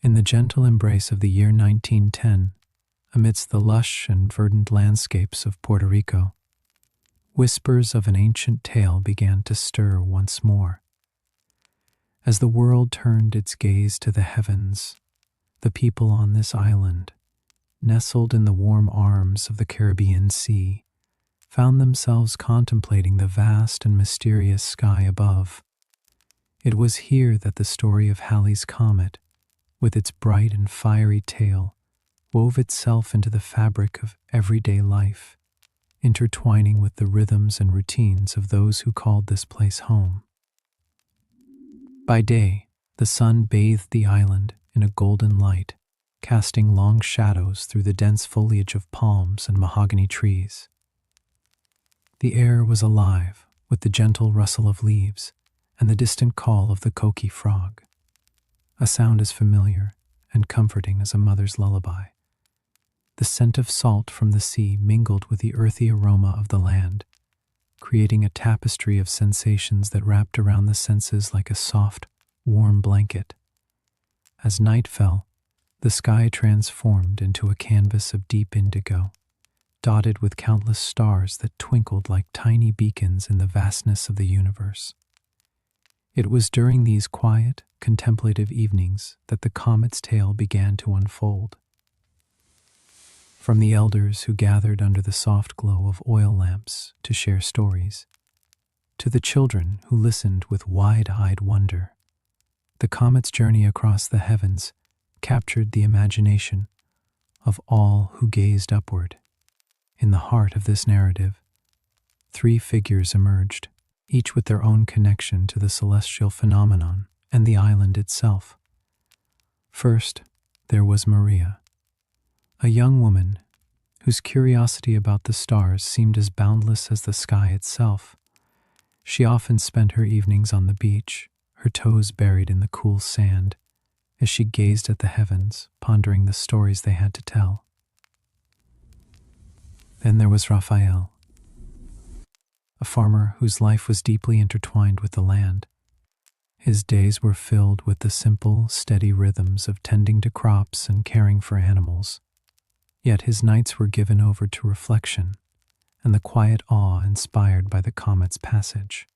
In the gentle embrace of the year 1910, amidst the lush and verdant landscapes of Puerto Rico, whispers of an ancient tale began to stir once more. As the world turned its gaze to the heavens, the people on this island, nestled in the warm arms of the Caribbean Sea, found themselves contemplating the vast and mysterious sky above. It was here that the story of Halley's Comet, with its bright and fiery tail, wove itself into the fabric of everyday life, intertwining with the rhythms and routines of those who called this place home. By day, the sun bathed the island in a golden light, casting long shadows through the dense foliage of palms and mahogany trees. The air was alive with the gentle rustle of leaves and the distant call of the coqui frog, a sound as familiar and comforting as a mother's lullaby. The scent of salt from the sea mingled with the earthy aroma of the land, creating a tapestry of sensations that wrapped around the senses like a soft, warm blanket. As night fell, the sky transformed into a canvas of deep indigo, dotted with countless stars that twinkled like tiny beacons in the vastness of the universe. It was during these quiet, contemplative evenings that the comet's tale began to unfold. From the elders who gathered under the soft glow of oil lamps to share stories, to the children who listened with wide-eyed wonder, the comet's journey across the heavens captured the imagination of all who gazed upward. In the heart of this narrative, three figures emerged, each with their own connection to the celestial phenomenon and the island itself. First, there was Maria, a young woman whose curiosity about the stars seemed as boundless as the sky itself. She often spent her evenings on the beach, her toes buried in the cool sand, as she gazed at the heavens, pondering the stories they had to tell. Then there was Raphael, a farmer whose life was deeply intertwined with the land. His days were filled with the simple, steady rhythms of tending to crops and caring for animals. Yet his nights were given over to reflection and the quiet awe inspired by the comet's passage.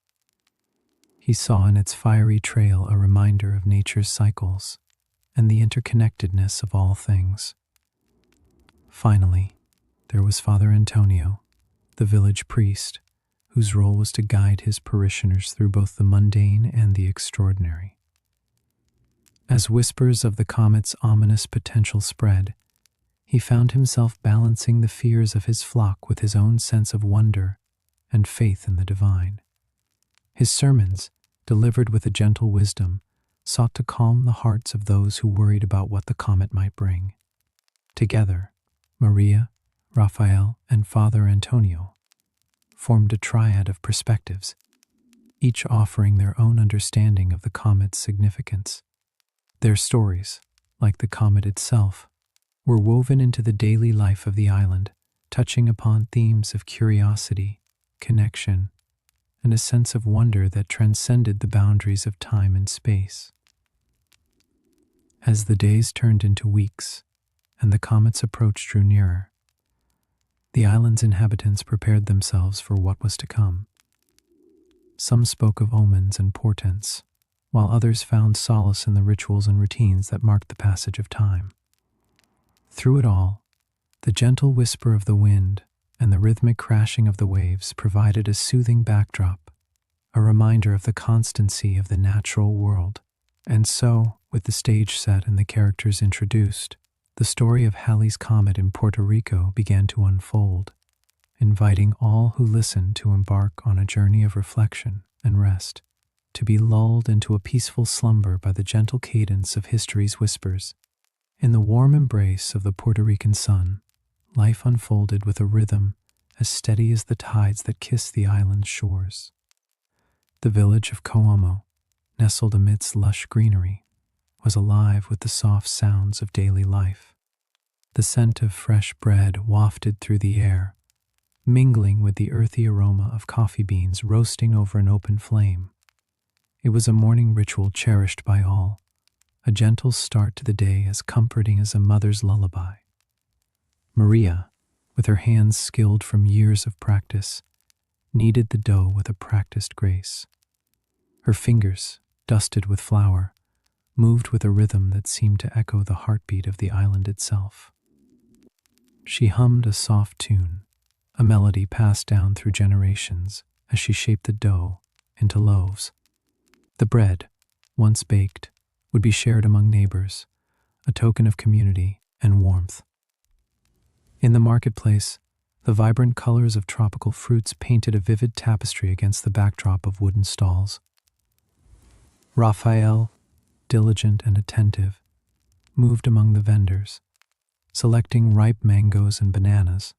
He saw in its fiery trail a reminder of nature's cycles and the interconnectedness of all things. Finally, there was Father Antonio, the village priest, whose role was to guide his parishioners through both the mundane and the extraordinary. As whispers of the comet's ominous potential spread, he found himself balancing the fears of his flock with his own sense of wonder and faith in the divine. His sermons, delivered with a gentle wisdom, sought to calm the hearts of those who worried about what the comet might bring. Together, Maria, Raphael, and Father Antonio formed a triad of perspectives, each offering their own understanding of the comet's significance. Their stories, like the comet itself, were woven into the daily life of the island, touching upon themes of curiosity, connection, and a sense of wonder that transcended the boundaries of time and space. As the days turned into weeks and the comet's approach drew nearer, the island's inhabitants prepared themselves for what was to come. Some spoke of omens and portents, while others found solace in the rituals and routines that marked the passage of time. Through it all, the gentle whisper of the wind and the rhythmic crashing of the waves provided a soothing backdrop, a reminder of the constancy of the natural world. And so, with the stage set and the characters introduced, the story of Halley's Comet in Puerto Rico began to unfold, inviting all who listened to embark on a journey of reflection and rest, to be lulled into a peaceful slumber by the gentle cadence of history's whispers. In the warm embrace of the Puerto Rican sun, life unfolded with a rhythm as steady as the tides that kiss the island's shores. The village of Comet, nestled amidst lush greenery, was alive with the soft sounds of daily life. The scent of fresh bread wafted through the air, mingling with the earthy aroma of coffee beans roasting over an open flame. It was a morning ritual cherished by all, a gentle start to the day as comforting as a mother's lullaby. Maria, with her hands skilled from years of practice, kneaded the dough with a practiced grace. Her fingers, dusted with flour, moved with a rhythm that seemed to echo the heartbeat of the island itself. She hummed a soft tune, a melody passed down through generations as she shaped the dough into loaves. The bread, once baked, would be shared among neighbors, a token of community and warmth. In the marketplace, the vibrant colors of tropical fruits painted a vivid tapestry against the backdrop of wooden stalls. Raphael, diligent and attentive, moved among the vendors, selecting ripe mangoes and bananas,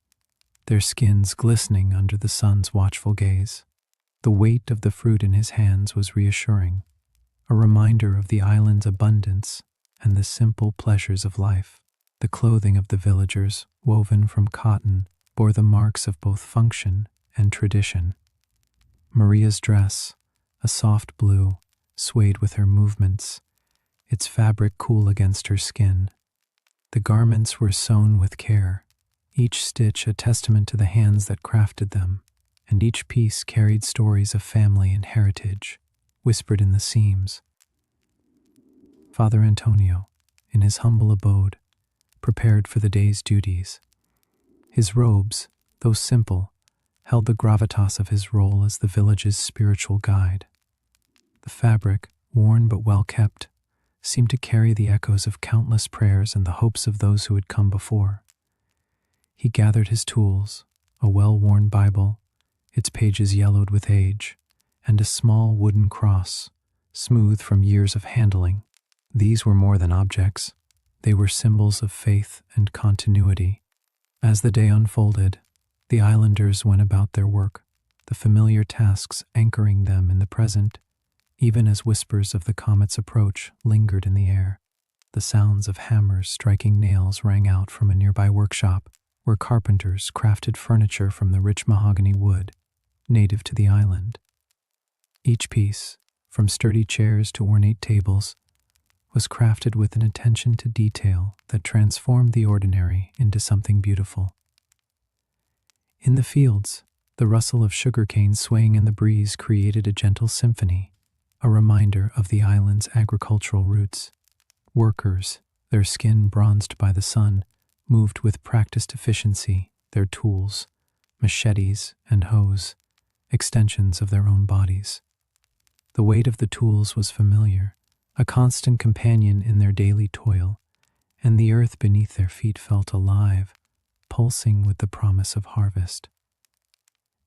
their skins glistening under the sun's watchful gaze. The weight of the fruit in his hands was reassuring, a reminder of the island's abundance and the simple pleasures of life. The clothing of the villagers, woven from cotton, bore the marks of both function and tradition. Maria's dress, a soft blue, swayed with her movements, its fabric cool against her skin. The garments were sewn with care, each stitch a testament to the hands that crafted them, and each piece carried stories of family and heritage, whispered in the seams. Father Antonio, in his humble abode, prepared for the day's duties. His robes, though simple, held the gravitas of his role as the village's spiritual guide. The fabric, worn but well kept, seemed to carry the echoes of countless prayers and the hopes of those who had come before. He gathered his tools, a well-worn Bible, its pages yellowed with age, and a small wooden cross, smooth from years of handling. These were more than objects. They were symbols of faith and continuity. As the day unfolded, the islanders went about their work, the familiar tasks anchoring them in the present, even as whispers of the comet's approach lingered in the air. The sounds of hammers striking nails rang out from a nearby workshop, where carpenters crafted furniture from the rich mahogany wood, native to the island. Each piece, from sturdy chairs to ornate tables, was crafted with an attention to detail that transformed the ordinary into something beautiful. In the fields, the rustle of sugarcane swaying in the breeze created a gentle symphony, a reminder of the island's agricultural roots. Workers, their skin bronzed by the sun, moved with practiced efficiency, their tools, machetes and hoes, extensions of their own bodies. The weight of the tools was familiar, a constant companion in their daily toil, and the earth beneath their feet felt alive, pulsing with the promise of harvest.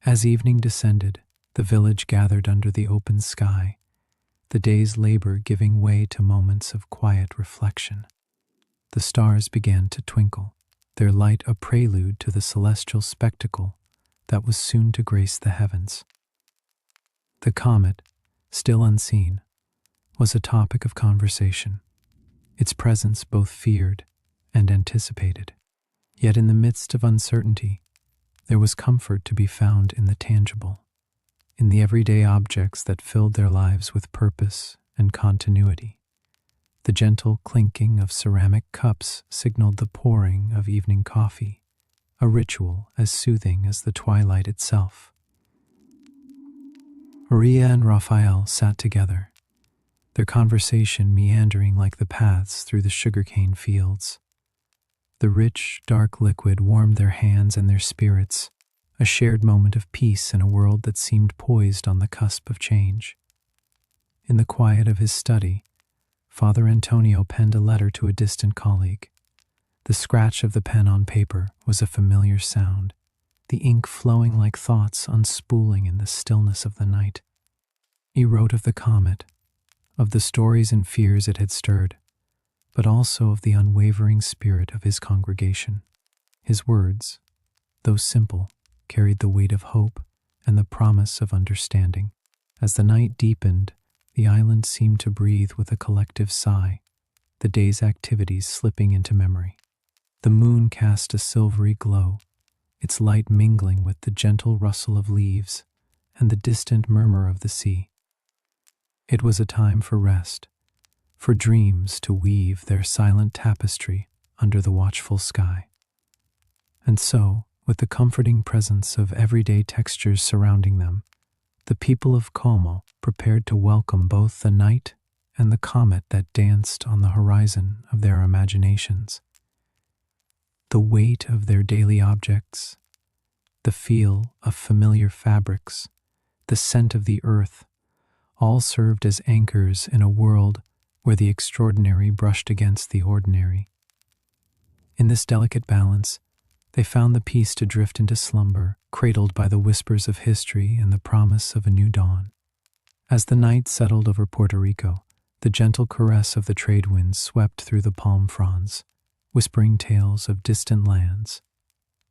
As evening descended, the village gathered under the open sky, the day's labor giving way to moments of quiet reflection. The stars began to twinkle, their light a prelude to the celestial spectacle that was soon to grace the heavens. The comet, still unseen, was a topic of conversation, its presence both feared and anticipated. Yet in the midst of uncertainty, there was comfort to be found in the tangible, in the everyday objects that filled their lives with purpose and continuity. The gentle clinking of ceramic cups signaled the pouring of evening coffee, a ritual as soothing as the twilight itself. Maria and Raphael sat together, their conversation meandering like the paths through the sugarcane fields. The rich, dark liquid warmed their hands and their spirits, a shared moment of peace in a world that seemed poised on the cusp of change. In the quiet of his study, Father Antonio penned a letter to a distant colleague. The scratch of the pen on paper was a familiar sound, the ink flowing like thoughts unspooling in the stillness of the night. He wrote of the comet, of the stories and fears it had stirred, but also of the unwavering spirit of his congregation. His words, though simple, carried the weight of hope and the promise of understanding. As the night deepened, the island seemed to breathe with a collective sigh, the day's activities slipping into memory. The moon cast a silvery glow, its light mingling with the gentle rustle of leaves and the distant murmur of the sea. It was a time for rest, for dreams to weave their silent tapestry under the watchful sky. And so, with the comforting presence of everyday textures surrounding them, the people of Como prepared to welcome both the night and the comet that danced on the horizon of their imaginations. The weight of their daily objects, the feel of familiar fabrics, the scent of the earth, all served as anchors in a world where the extraordinary brushed against the ordinary. In this delicate balance, they found the peace to drift into slumber, cradled by the whispers of history and the promise of a new dawn. As the night settled over Puerto Rico, the gentle caress of the trade winds swept through the palm fronds, whispering tales of distant lands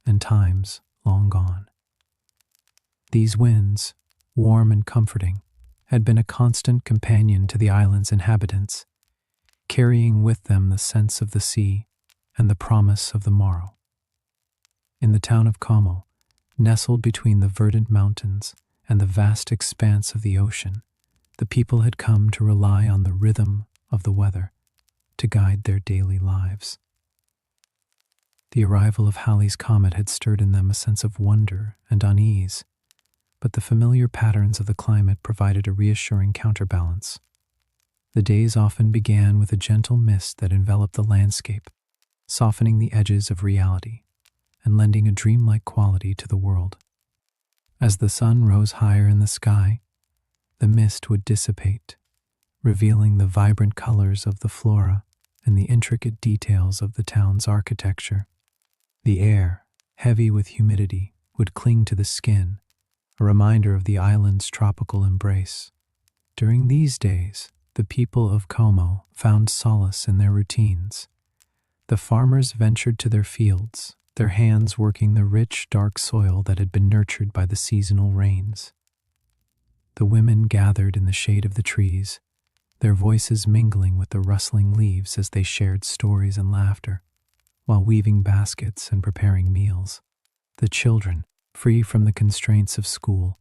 and times long gone. These winds, warm and comforting, had been a constant companion to the island's inhabitants, carrying with them the sense of the sea and the promise of the morrow. In the town of Como, nestled between the verdant mountains and the vast expanse of the ocean, the people had come to rely on the rhythm of the weather to guide their daily lives. The arrival of Halley's comet had stirred in them a sense of wonder and unease, but the familiar patterns of the climate provided a reassuring counterbalance. The days often began with a gentle mist that enveloped the landscape, softening the edges of reality and lending a dreamlike quality to the world. As the sun rose higher in the sky, the mist would dissipate, revealing the vibrant colors of the flora and the intricate details of the town's architecture. The air, heavy with humidity, would cling to the skin, a reminder of the island's tropical embrace. During these days, the people of Como found solace in their routines. The farmers ventured to their fields, their hands working the rich, dark soil that had been nurtured by the seasonal rains. The women gathered in the shade of the trees, their voices mingling with the rustling leaves as they shared stories and laughter, while weaving baskets and preparing meals. The children, free from the constraints of school,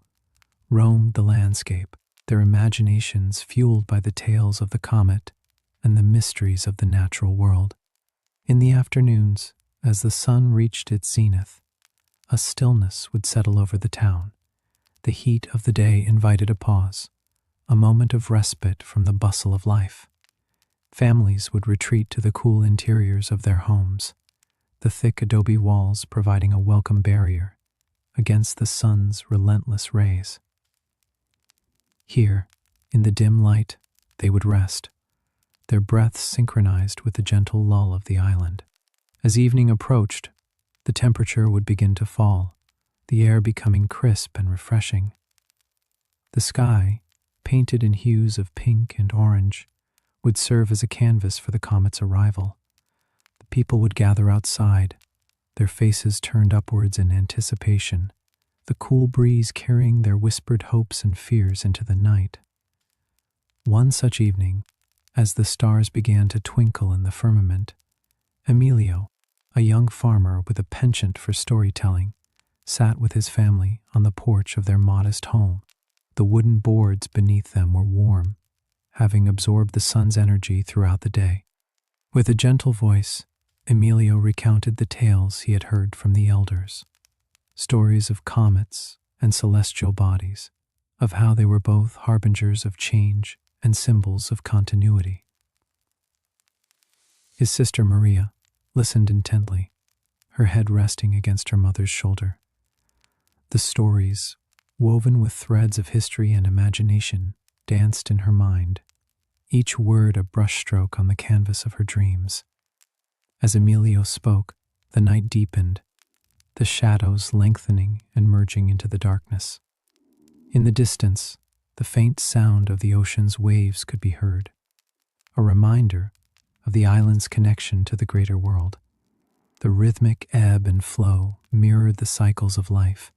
roamed the landscape, their imaginations fueled by the tales of the comet and the mysteries of the natural world. In the afternoons, as the sun reached its zenith, a stillness would settle over the town. The heat of the day invited a pause, a moment of respite from the bustle of life. Families would retreat to the cool interiors of their homes, the thick adobe walls providing a welcome barrier against the sun's relentless rays. Here, in the dim light, they would rest, their breaths synchronized with the gentle lull of the island. As evening approached, the temperature would begin to fall, the air becoming crisp and refreshing. The sky, painted in hues of pink and orange, would serve as a canvas for the comet's arrival. The people would gather outside, their faces turned upwards in anticipation, the cool breeze carrying their whispered hopes and fears into the night. One such evening, as the stars began to twinkle in the firmament, Emilio, a young farmer with a penchant for storytelling, sat with his family on the porch of their modest home. The wooden boards beneath them were warm, having absorbed the sun's energy throughout the day. With a gentle voice, Emilio recounted the tales he had heard from the elders, stories of comets and celestial bodies, of how they were both harbingers of change and symbols of continuity. His sister Maria listened intently, her head resting against her mother's shoulder. The stories, woven with threads of history and imagination, danced in her mind, each word a brushstroke on the canvas of her dreams. As Emilio spoke, the night deepened, the shadows lengthening and merging into the darkness. In the distance, the faint sound of the ocean's waves could be heard, a reminder of the island's connection to the greater world. The rhythmic ebb and flow mirrored the cycles of life,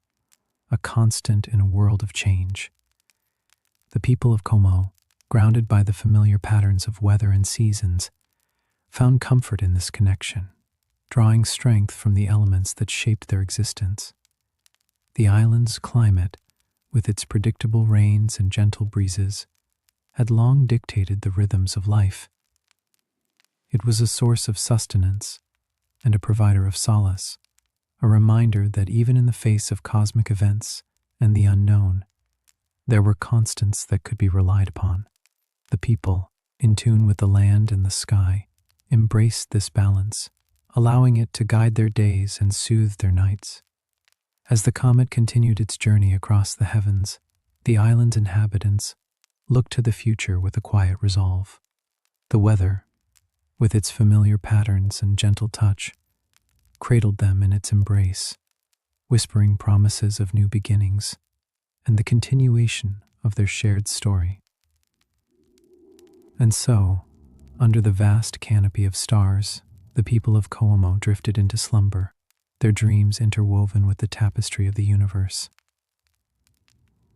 a constant in a world of change. The people of Como, grounded by the familiar patterns of weather and seasons, found comfort in this connection, drawing strength from the elements that shaped their existence. The island's climate, with its predictable rains and gentle breezes, had long dictated the rhythms of life, It was a source of sustenance and a provider of solace, a reminder that even in the face of cosmic events and the unknown, there were constants that could be relied upon. The people, in tune with the land and the sky, embraced this balance, allowing it to guide their days and soothe their nights. As the comet continued its journey across the heavens, the island's inhabitants looked to the future with a quiet resolve. The weather, with its familiar patterns and gentle touch, cradled them in its embrace, whispering promises of new beginnings and the continuation of their shared story. And so, under the vast canopy of stars, the people of Coamo drifted into slumber, their dreams interwoven with the tapestry of the universe.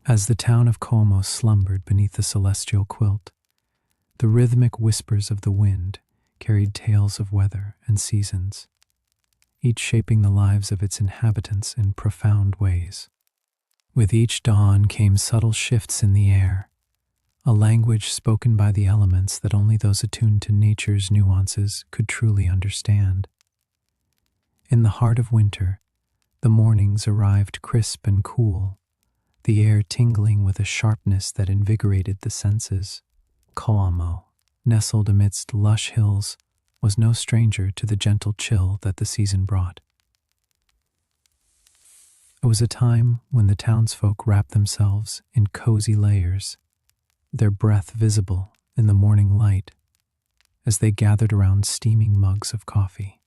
As the town of Coamo slumbered beneath the celestial quilt, the rhythmic whispers of the wind carried tales of weather and seasons, each shaping the lives of its inhabitants in profound ways. With each dawn came subtle shifts in the air, a language spoken by the elements that only those attuned to nature's nuances could truly understand. In the heart of winter, the mornings arrived crisp and cool, the air tingling with a sharpness that invigorated the senses. Coamo, nestled amidst lush hills, was no stranger to the gentle chill that the season brought. It was a time when the townsfolk wrapped themselves in cozy layers, their breath visible in the morning light as they gathered around steaming mugs of coffee.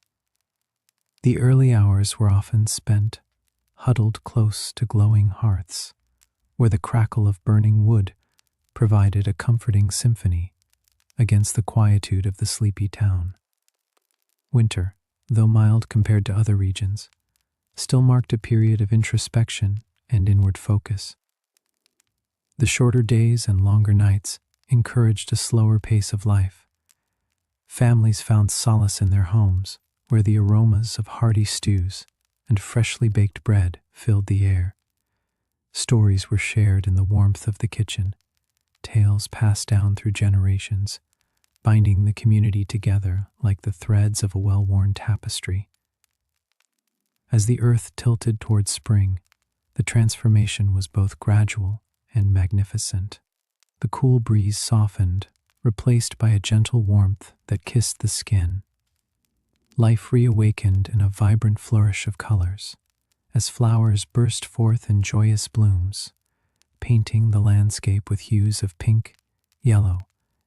The early hours were often spent huddled close to glowing hearths, where the crackle of burning wood provided a comforting symphony against the quietude of the sleepy town. Winter, though mild compared to other regions, still marked a period of introspection and inward focus. The shorter days and longer nights encouraged a slower pace of life. Families found solace in their homes, where the aromas of hearty stews and freshly baked bread filled the air. Stories were shared in the warmth of the kitchen, tales passed down through generations, binding the community together like the threads of a well-worn tapestry. As the earth tilted towards spring, the transformation was both gradual and magnificent. The cool breeze softened, replaced by a gentle warmth that kissed the skin. Life reawakened in a vibrant flourish of colors, as flowers burst forth in joyous blooms, painting the landscape with hues of pink, yellow,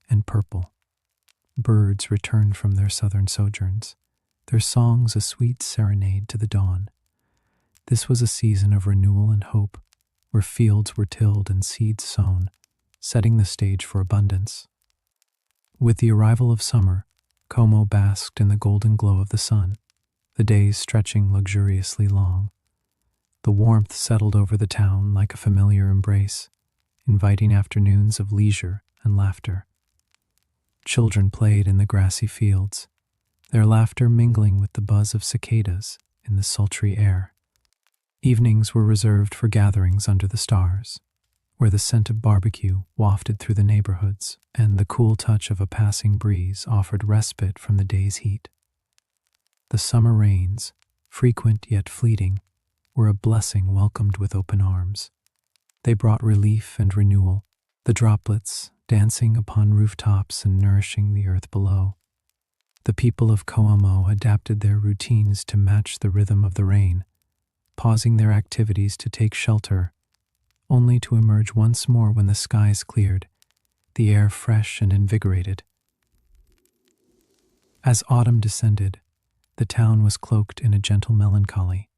and purple. Birds returned from their southern sojourns, their songs a sweet serenade to the dawn. This was a season of renewal and hope, where fields were tilled and seeds sown, setting the stage for abundance. With the arrival of summer, Como basked in the golden glow of the sun, the days stretching luxuriously long. The warmth settled over the town like a familiar embrace, inviting afternoons of leisure and laughter. Children played in the grassy fields, their laughter mingling with the buzz of cicadas in the sultry air. Evenings were reserved for gatherings under the stars, where the scent of barbecue wafted through the neighborhoods and the cool touch of a passing breeze offered respite from the day's heat. The summer rains, frequent yet fleeting, were a blessing welcomed with open arms. They brought relief and renewal, the droplets dancing upon rooftops and nourishing the earth below. The people of Coamo adapted their routines to match the rhythm of the rain, pausing their activities to take shelter, only to emerge once more when the skies cleared, the air fresh and invigorated. As autumn descended, the town was cloaked in a gentle melancholy,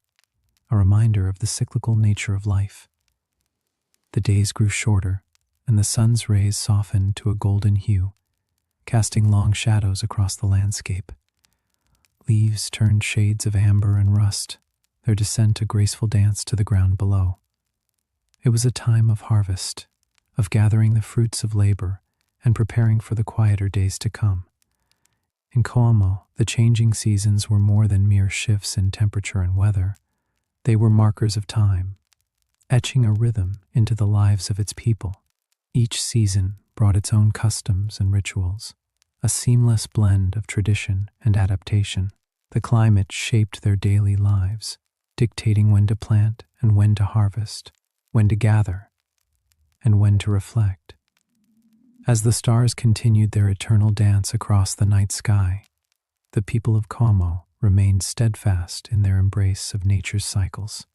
a reminder of the cyclical nature of life. The days grew shorter, and the sun's rays softened to a golden hue, casting long shadows across the landscape. Leaves turned shades of amber and rust, their descent a graceful dance to the ground below. It was a time of harvest, of gathering the fruits of labor and preparing for the quieter days to come. In Coamo, the changing seasons were more than mere shifts in temperature and weather. They were markers of time, etching a rhythm into the lives of its people. Each season brought its own customs and rituals, a seamless blend of tradition and adaptation. The climate shaped their daily lives, dictating when to plant and when to harvest, when to gather and when to reflect. As the stars continued their eternal dance across the night sky, the people of Como remained steadfast in their embrace of nature's cycles.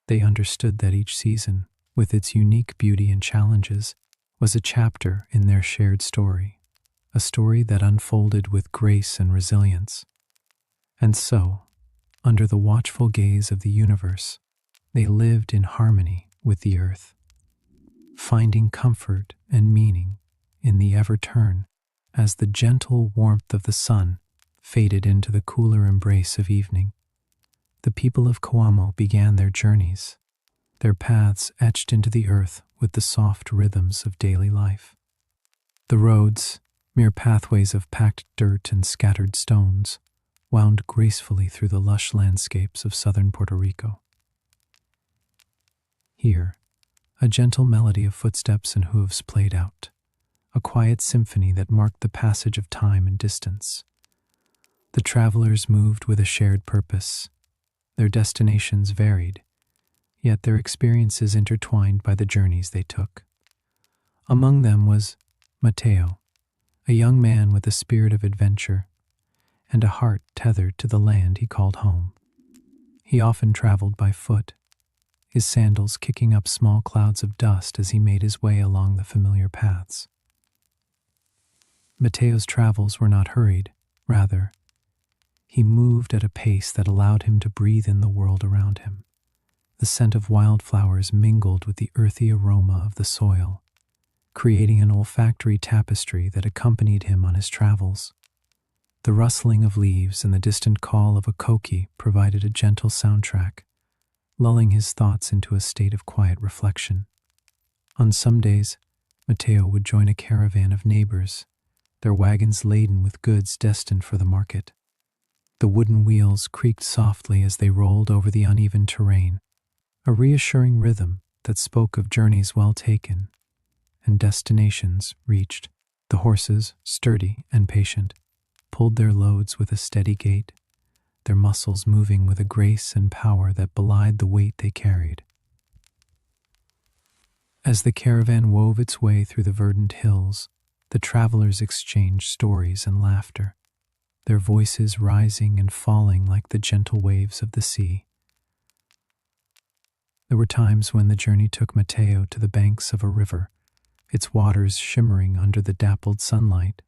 They understood that each season, with its unique beauty and challenges, was a chapter in their shared story, a story that unfolded with grace and resilience. And so, under the watchful gaze of the universe, they lived in harmony with the earth, finding comfort and meaning in the ever-turn as the gentle warmth of the sun faded into the cooler embrace of evening. The people of Coamo began their journeys, their paths etched into the earth with the soft rhythms of daily life. The roads, mere pathways of packed dirt and scattered stones, wound gracefully through the lush landscapes of southern Puerto Rico. Here, a gentle melody of footsteps and hooves played out, a quiet symphony that marked the passage of time and distance. The travelers moved with a shared purpose. Their destinations varied, yet their experiences intertwined by the journeys they took. Among them was Mateo, a young man with a spirit of adventure and a heart tethered to the land he called home. He often traveled by foot, his sandals kicking up small clouds of dust as he made his way along the familiar paths. Mateo's travels were not hurried. Rather, he moved at a pace that allowed him to breathe in the world around him. The scent of wildflowers mingled with the earthy aroma of the soil, creating an olfactory tapestry that accompanied him on his travels. The rustling of leaves and the distant call of a coqui provided a gentle soundtrack, lulling his thoughts into a state of quiet reflection. On some days, Mateo would join a caravan of neighbors, their wagons laden with goods destined for the market. The wooden wheels creaked softly as they rolled over the uneven terrain, a reassuring rhythm that spoke of journeys well taken and destinations reached. The horses, sturdy and patient, pulled their loads with a steady gait, their muscles moving with a grace and power that belied the weight they carried. As the caravan wove its way through the verdant hills, the travelers exchanged stories and laughter, their voices rising and falling like the gentle waves of the sea. There were times when the journey took Mateo to the banks of a river, its waters shimmering under the dappled sunlight.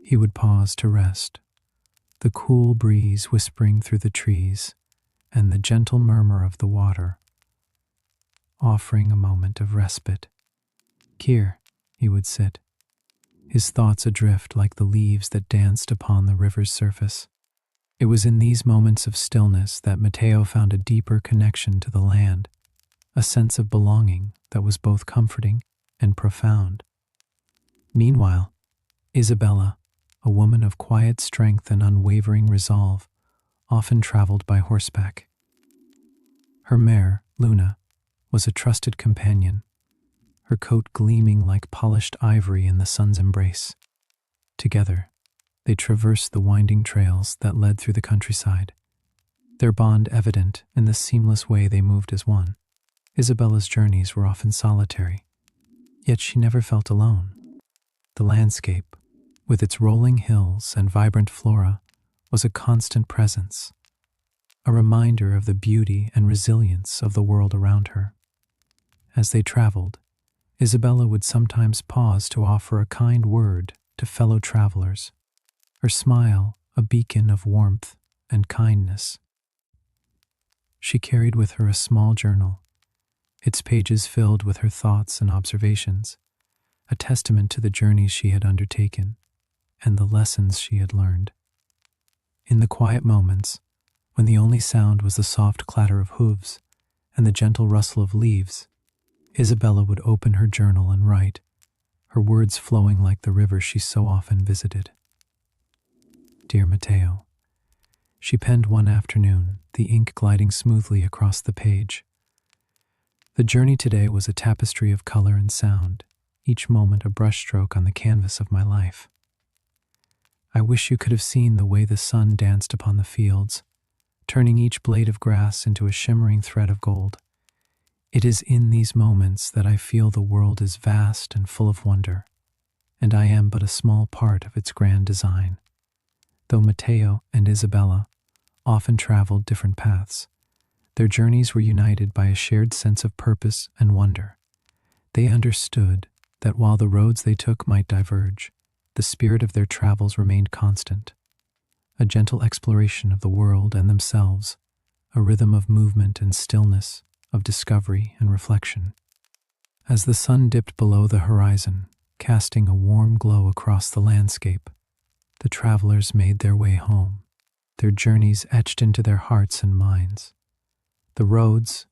He would pause to rest, the cool breeze whispering through the trees and the gentle murmur of the water, offering a moment of respite. Here, he would sit, his thoughts adrift like the leaves that danced upon the river's surface. It was in these moments of stillness that Mateo found a deeper connection to the land, a sense of belonging that was both comforting and profound. Meanwhile, Isabella, a woman of quiet strength and unwavering resolve, often traveled by horseback. Her mare, Luna, was a trusted companion, her coat gleaming like polished ivory in the sun's embrace. Together, they traversed the winding trails that led through the countryside, their bond evident in the seamless way they moved as one. Isabella's journeys were often solitary, yet she never felt alone. The landscape, with its rolling hills and vibrant flora, was a constant presence, a reminder of the beauty and resilience of the world around her. As they traveled, Isabella would sometimes pause to offer a kind word to fellow travelers, her smile a beacon of warmth and kindness. She carried with her a small journal, its pages filled with her thoughts and observations, a testament to the journeys she had undertaken and the lessons she had learned. In the quiet moments, when the only sound was the soft clatter of hooves and the gentle rustle of leaves, Isabella would open her journal and write, her words flowing like the river she so often visited. Dear Mateo, she penned one afternoon, the ink gliding smoothly across the page. The journey today was a tapestry of color and sound, each moment a brushstroke on the canvas of my life. I wish you could have seen the way the sun danced upon the fields, turning each blade of grass into a shimmering thread of gold. It is in these moments that I feel the world is vast and full of wonder, and I am but a small part of its grand design. Though Matteo and Isabella often traveled different paths, their journeys were united by a shared sense of purpose and wonder. They understood that while the roads they took might diverge, the spirit of their travels remained constant, a gentle exploration of the world and themselves, a rhythm of movement and stillness, of discovery and reflection. As the sun dipped below the horizon, casting a warm glow across the landscape, the travelers made their way home, their journeys etched into their hearts and minds. The roads,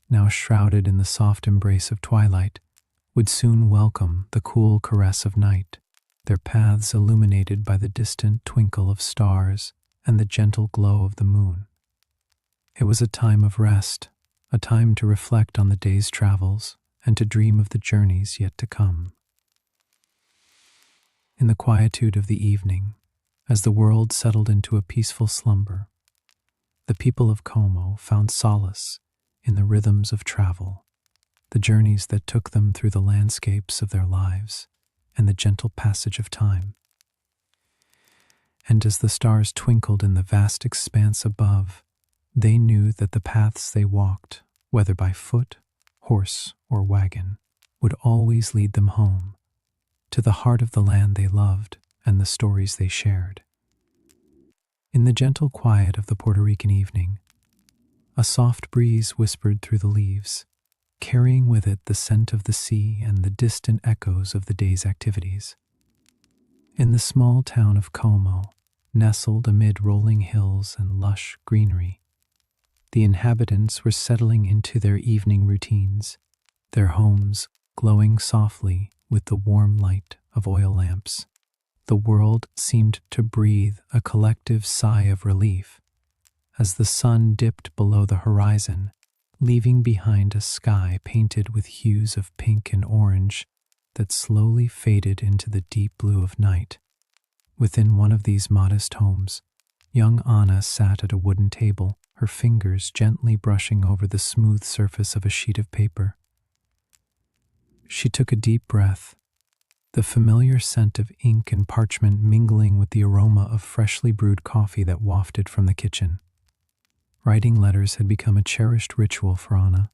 now shrouded in the soft embrace of twilight, would soon welcome the cool caress of night, their paths illuminated by the distant twinkle of stars and the gentle glow of the moon. It was a time of rest, a time to reflect on the day's travels and to dream of the journeys yet to come. In the quietude of the evening, as the world settled into a peaceful slumber, the people of Como found solace in the rhythms of travel, the journeys that took them through the landscapes of their lives and the gentle passage of time. And as the stars twinkled in the vast expanse above, they knew that the paths they walked, whether by foot, horse, or wagon, would always lead them home, to the heart of the land they loved and the stories they shared. In the gentle quiet of the Puerto Rican evening, a soft breeze whispered through the leaves, carrying with it the scent of the sea and the distant echoes of the day's activities. In the small town of Como, nestled amid rolling hills and lush greenery, the inhabitants were settling into their evening routines, their homes glowing softly with the warm light of oil lamps. The world seemed to breathe a collective sigh of relief as the sun dipped below the horizon, leaving behind a sky painted with hues of pink and orange that slowly faded into the deep blue of night. Within one of these modest homes, young Anna sat at a wooden table, her fingers gently brushing over the smooth surface of a sheet of paper. She took a deep breath, the familiar scent of ink and parchment mingling with the aroma of freshly brewed coffee that wafted from the kitchen. Writing letters had become a cherished ritual for Anna,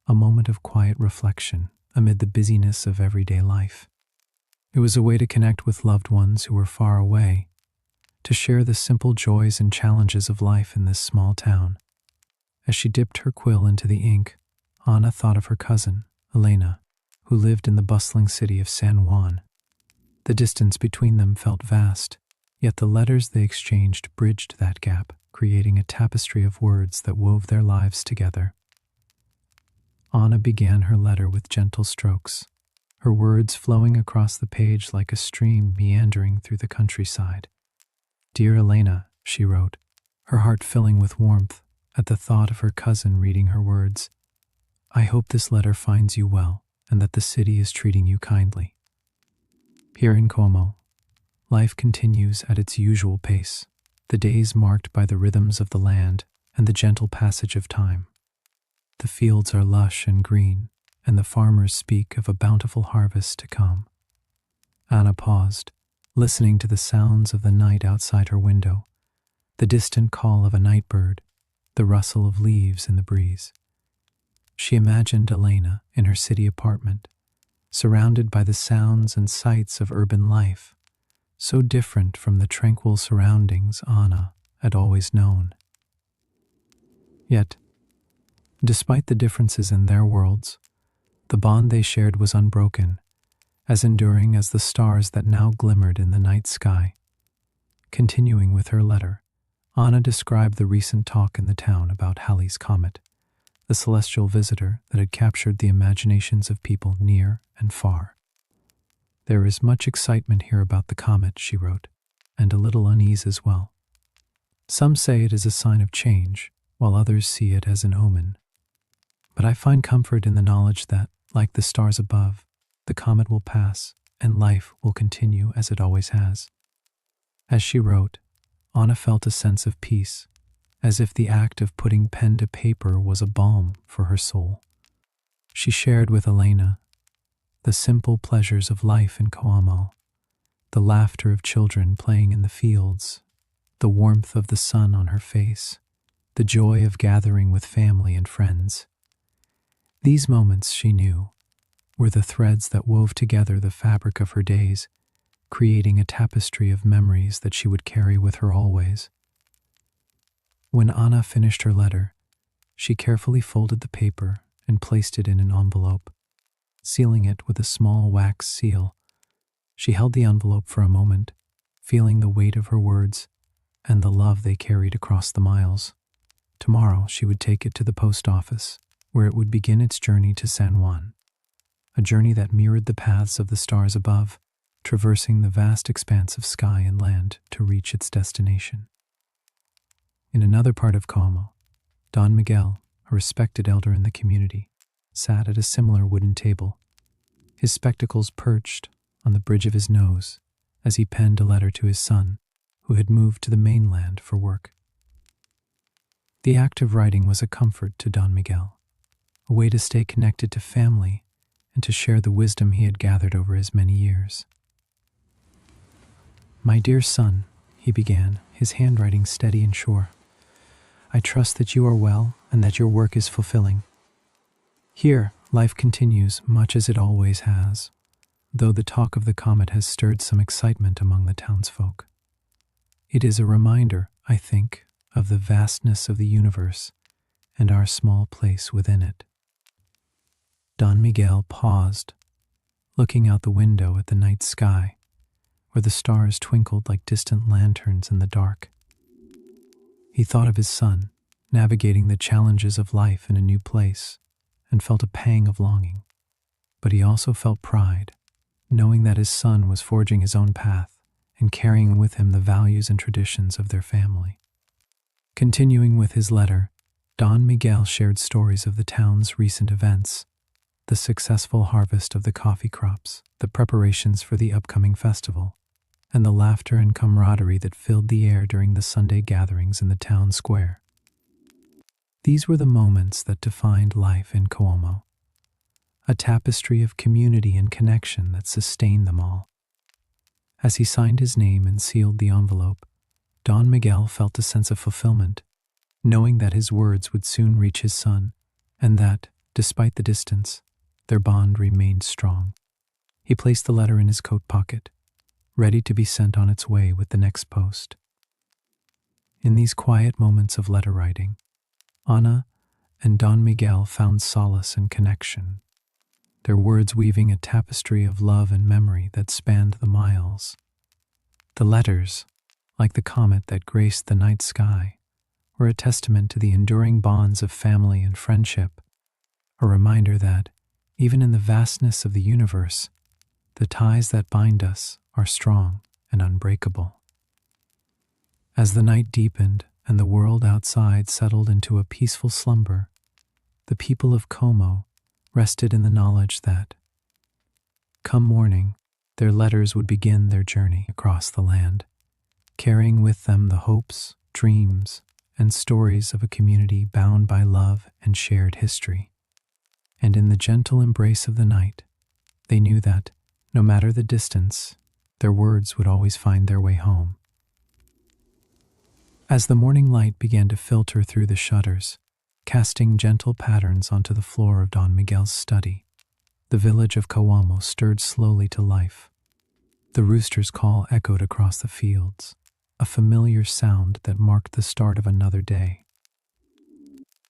a moment of quiet reflection amid the busyness of everyday life. It was a way to connect with loved ones who were far away, to share the simple joys and challenges of life in this small town. As she dipped her quill into the ink, Anna thought of her cousin, Elena, who lived in the bustling city of San Juan. The distance between them felt vast, yet the letters they exchanged bridged that gap, creating a tapestry of words that wove their lives together. Anna began her letter with gentle strokes, her words flowing across the page like a stream meandering through the countryside. "Dear Elena," she wrote, her heart filling with warmth at the thought of her cousin reading her words. "I hope this letter finds you well and that the city is treating you kindly. Here in Como, life continues at its usual pace, the days marked by the rhythms of the land and the gentle passage of time. The fields are lush and green, and the farmers speak of a bountiful harvest to come." Anna paused, listening to the sounds of the night outside her window, the distant call of a night bird, the rustle of leaves in the breeze. She imagined Elena in her city apartment, surrounded by the sounds and sights of urban life, so different from the tranquil surroundings Anna had always known. Yet, despite the differences in their worlds, the bond they shared was unbroken, as enduring as the stars that now glimmered in the night sky. Continuing with her letter, Anna described the recent talk in the town about Halley's Comet, the celestial visitor that had captured the imaginations of people near and far. "There is much excitement here about the comet," she wrote, "and a little unease as well. Some say it is a sign of change, while others see it as an omen. But I find comfort in the knowledge that, like the stars above, The comet will pass, and life will continue as it always has. As she wrote, Anna felt a sense of peace, as if the act of putting pen to paper was a balm for her soul. She shared with Elena the simple pleasures of life in Coamo, the laughter of children playing in the fields, the warmth of the sun on her face, the joy of gathering with family and friends. These moments, she knew, were the threads that wove together the fabric of her days, creating a tapestry of memories that she would carry with her always. When Anna finished her letter, she carefully folded the paper and placed it in an envelope, sealing it with a small wax seal. She held the envelope for a moment, feeling the weight of her words and the love they carried across the miles. Tomorrow she would take it to the post office, where it would begin its journey to San Juan, a journey that mirrored the paths of the stars above, traversing the vast expanse of sky and land to reach its destination. In another part of Como, Don Miguel, a respected elder in the community, sat at a similar wooden table, his spectacles perched on the bridge of his nose as he penned a letter to his son, who had moved to the mainland for work. The act of writing was a comfort to Don Miguel, a way to stay connected to family and to share the wisdom he had gathered over his many years. "My dear son," he began, his handwriting steady and sure, "I trust that you are well and that your work is fulfilling. Here, life continues much as it always has, though the talk of the comet has stirred some excitement among the townsfolk. It is a reminder, I think, of the vastness of the universe and our small place within it." Don Miguel paused, looking out the window at the night sky, where the stars twinkled like distant lanterns in the dark. He thought of his son, navigating the challenges of life in a new place, and felt a pang of longing. But he also felt pride, knowing that his son was forging his own path and carrying with him the values and traditions of their family. Continuing with his letter, Don Miguel shared stories of the town's recent events, the successful harvest of the coffee crops, the preparations for the upcoming festival, and the laughter and camaraderie that filled the air during the Sunday gatherings in the town square. These were the moments that defined life in Como, a tapestry of community and connection that sustained them all. As he signed his name and sealed the envelope, Don Miguel felt a sense of fulfillment, knowing that his words would soon reach his son, and that, despite the distance, their bond remained strong. He placed the letter in his coat pocket, ready to be sent on its way with the next post. In these quiet moments of letter writing, Anna and Don Miguel found solace and connection, their words weaving a tapestry of love and memory that spanned the miles. The letters, like the comet that graced the night sky, were a testament to the enduring bonds of family and friendship, a reminder that, even in the vastness of the universe, the ties that bind us are strong and unbreakable. As the night deepened and the world outside settled into a peaceful slumber, the people of Como rested in the knowledge that, come morning, their letters would begin their journey across the land, carrying with them the hopes, dreams, and stories of a community bound by love and shared history. And in the gentle embrace of the night, they knew that, no matter the distance, their words would always find their way home. As the morning light began to filter through the shutters, casting gentle patterns onto the floor of Don Miguel's study, the village of Coamo stirred slowly to life. The rooster's call echoed across the fields, a familiar sound that marked the start of another day.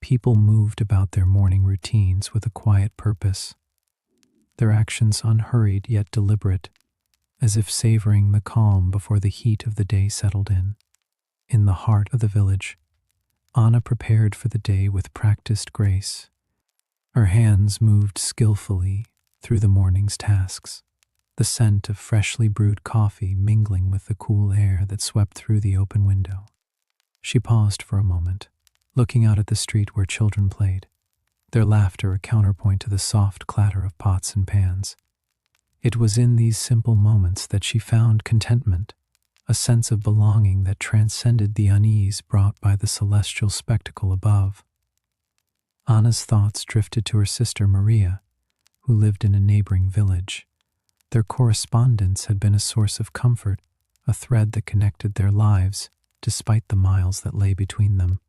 People moved about their morning routines with a quiet purpose, their actions unhurried yet deliberate, as if savoring the calm before the heat of the day settled in. In the heart of the village, Anna prepared for the day with practiced grace. Her hands moved skillfully through the morning's tasks, the scent of freshly brewed coffee mingling with the cool air that swept through the open window. She paused for a moment, looking out at the street where children played, their laughter a counterpoint to the soft clatter of pots and pans. It was in these simple moments that she found contentment, a sense of belonging that transcended the unease brought by the celestial spectacle above. Anna's thoughts drifted to her sister Maria, who lived in a neighboring village. Their correspondence had been a source of comfort, a thread that connected their lives, despite the miles that lay between them.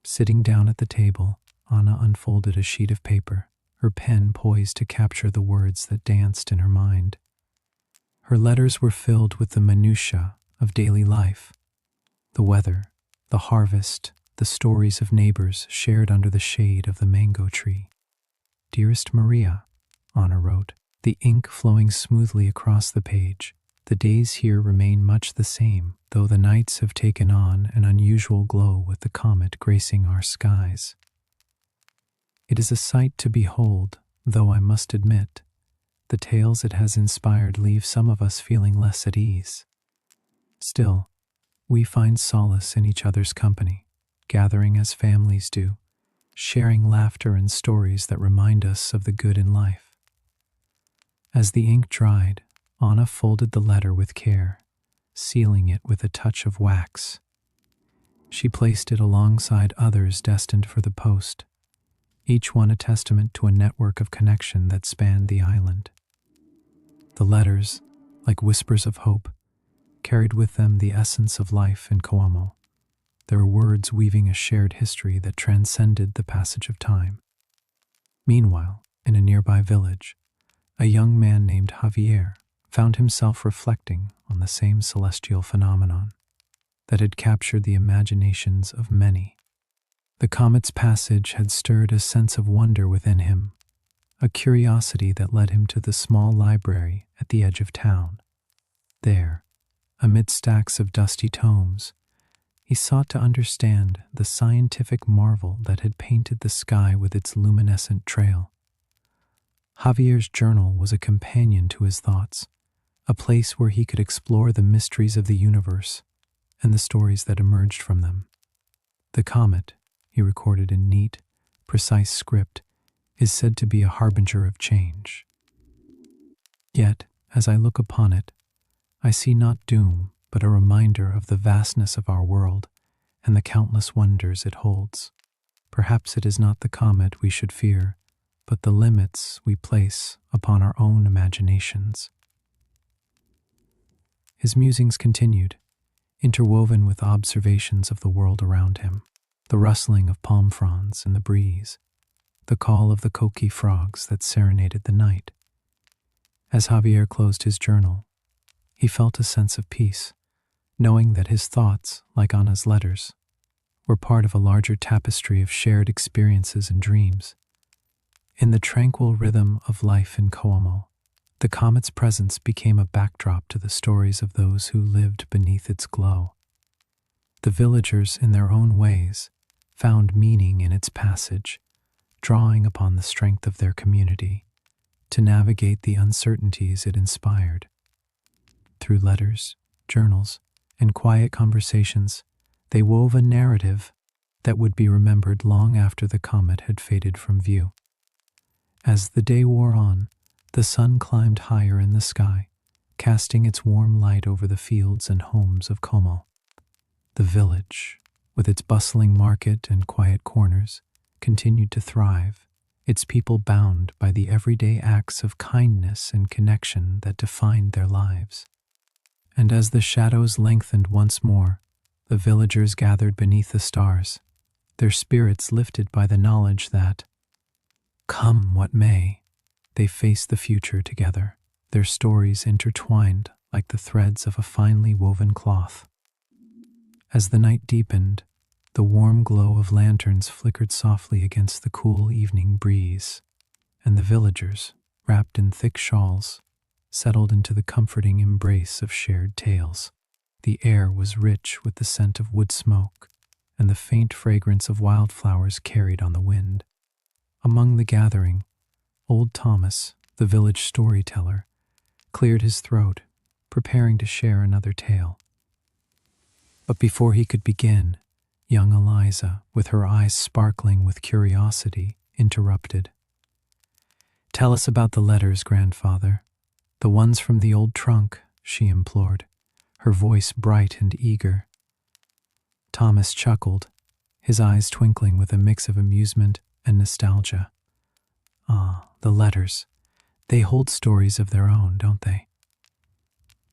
Sitting down at the table, Anna unfolded a sheet of paper, her pen poised to capture the words that danced in her mind. Her letters were filled with the minutiae of daily life, the weather, the harvest, the stories of neighbors shared under the shade of the mango tree. "Dearest Maria," Anna wrote, the ink flowing smoothly across the page, "the days here remain much the same, though the nights have taken on an unusual glow with the comet gracing our skies. It is a sight to behold, though I must admit, the tales it has inspired leave some of us feeling less at ease. Still, we find solace in each other's company, gathering as families do, sharing laughter and stories that remind us of the good in life." As the ink dried, Anna folded the letter with care, sealing it with a touch of wax. She placed it alongside others destined for the post, each one a testament to a network of connection that spanned the island. The letters, like whispers of hope, carried with them the essence of life in Como, their words weaving a shared history that transcended the passage of time. Meanwhile, in a nearby village, a young man named Javier found himself reflecting on the same celestial phenomenon that had captured the imaginations of many. The comet's passage had stirred a sense of wonder within him, a curiosity that led him to the small library at the edge of town. There, amid stacks of dusty tomes, he sought to understand the scientific marvel that had painted the sky with its luminescent trail. Javier's journal was a companion to his thoughts, a place where he could explore the mysteries of the universe and the stories that emerged from them. "The comet," he recorded in neat, precise script, "is said to be a harbinger of change. Yet, as I look upon it, I see not doom, but a reminder of the vastness of our world and the countless wonders it holds. Perhaps it is not the comet we should fear, but the limits we place upon our own imaginations." His musings continued, interwoven with observations of the world around him, the rustling of palm fronds in the breeze, the call of the coqui frogs that serenaded the night. As Javier closed his journal, he felt a sense of peace, knowing that his thoughts, like Anna's letters, were part of a larger tapestry of shared experiences and dreams. In the tranquil rhythm of life in Como, the comet's presence became a backdrop to the stories of those who lived beneath its glow. The villagers, in their own ways, found meaning in its passage, drawing upon the strength of their community to navigate the uncertainties it inspired. Through letters, journals, and quiet conversations, they wove a narrative that would be remembered long after the comet had faded from view. As the day wore on, the sun climbed higher in the sky, casting its warm light over the fields and homes of Como. The village, with its bustling market and quiet corners, continued to thrive, its people bound by the everyday acts of kindness and connection that defined their lives. And as the shadows lengthened once more, the villagers gathered beneath the stars, their spirits lifted by the knowledge that, come what may, they faced the future together, their stories intertwined like the threads of a finely woven cloth. As the night deepened, the warm glow of lanterns flickered softly against the cool evening breeze, and the villagers, wrapped in thick shawls, settled into the comforting embrace of shared tales. The air was rich with the scent of wood smoke, and the faint fragrance of wildflowers carried on the wind. Among the gathering, old Thomas, the village storyteller, cleared his throat, preparing to share another tale. But before he could begin, young Eliza, with her eyes sparkling with curiosity, interrupted. "Tell us about the letters, grandfather. The ones from the old trunk, she implored, her voice bright and eager. Thomas chuckled, his eyes twinkling with a mix of amusement and nostalgia. Ah, the letters. They hold stories of their own, don't they?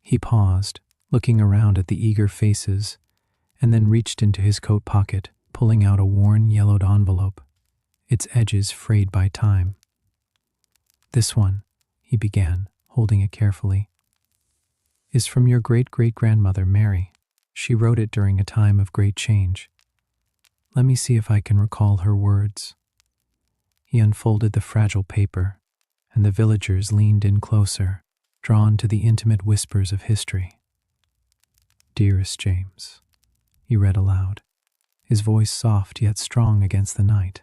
He paused, looking around at the eager faces, and then reached into his coat pocket, pulling out a worn, yellowed envelope, its edges frayed by time. "This one," he began, holding it carefully, "is from your great-great-grandmother, Mary. She wrote it during a time of great change. Let me see if I can recall her words." He unfolded the fragile paper, and the villagers leaned in closer, drawn to the intimate whispers of history. "Dearest James," he read aloud, his voice soft yet strong against the night.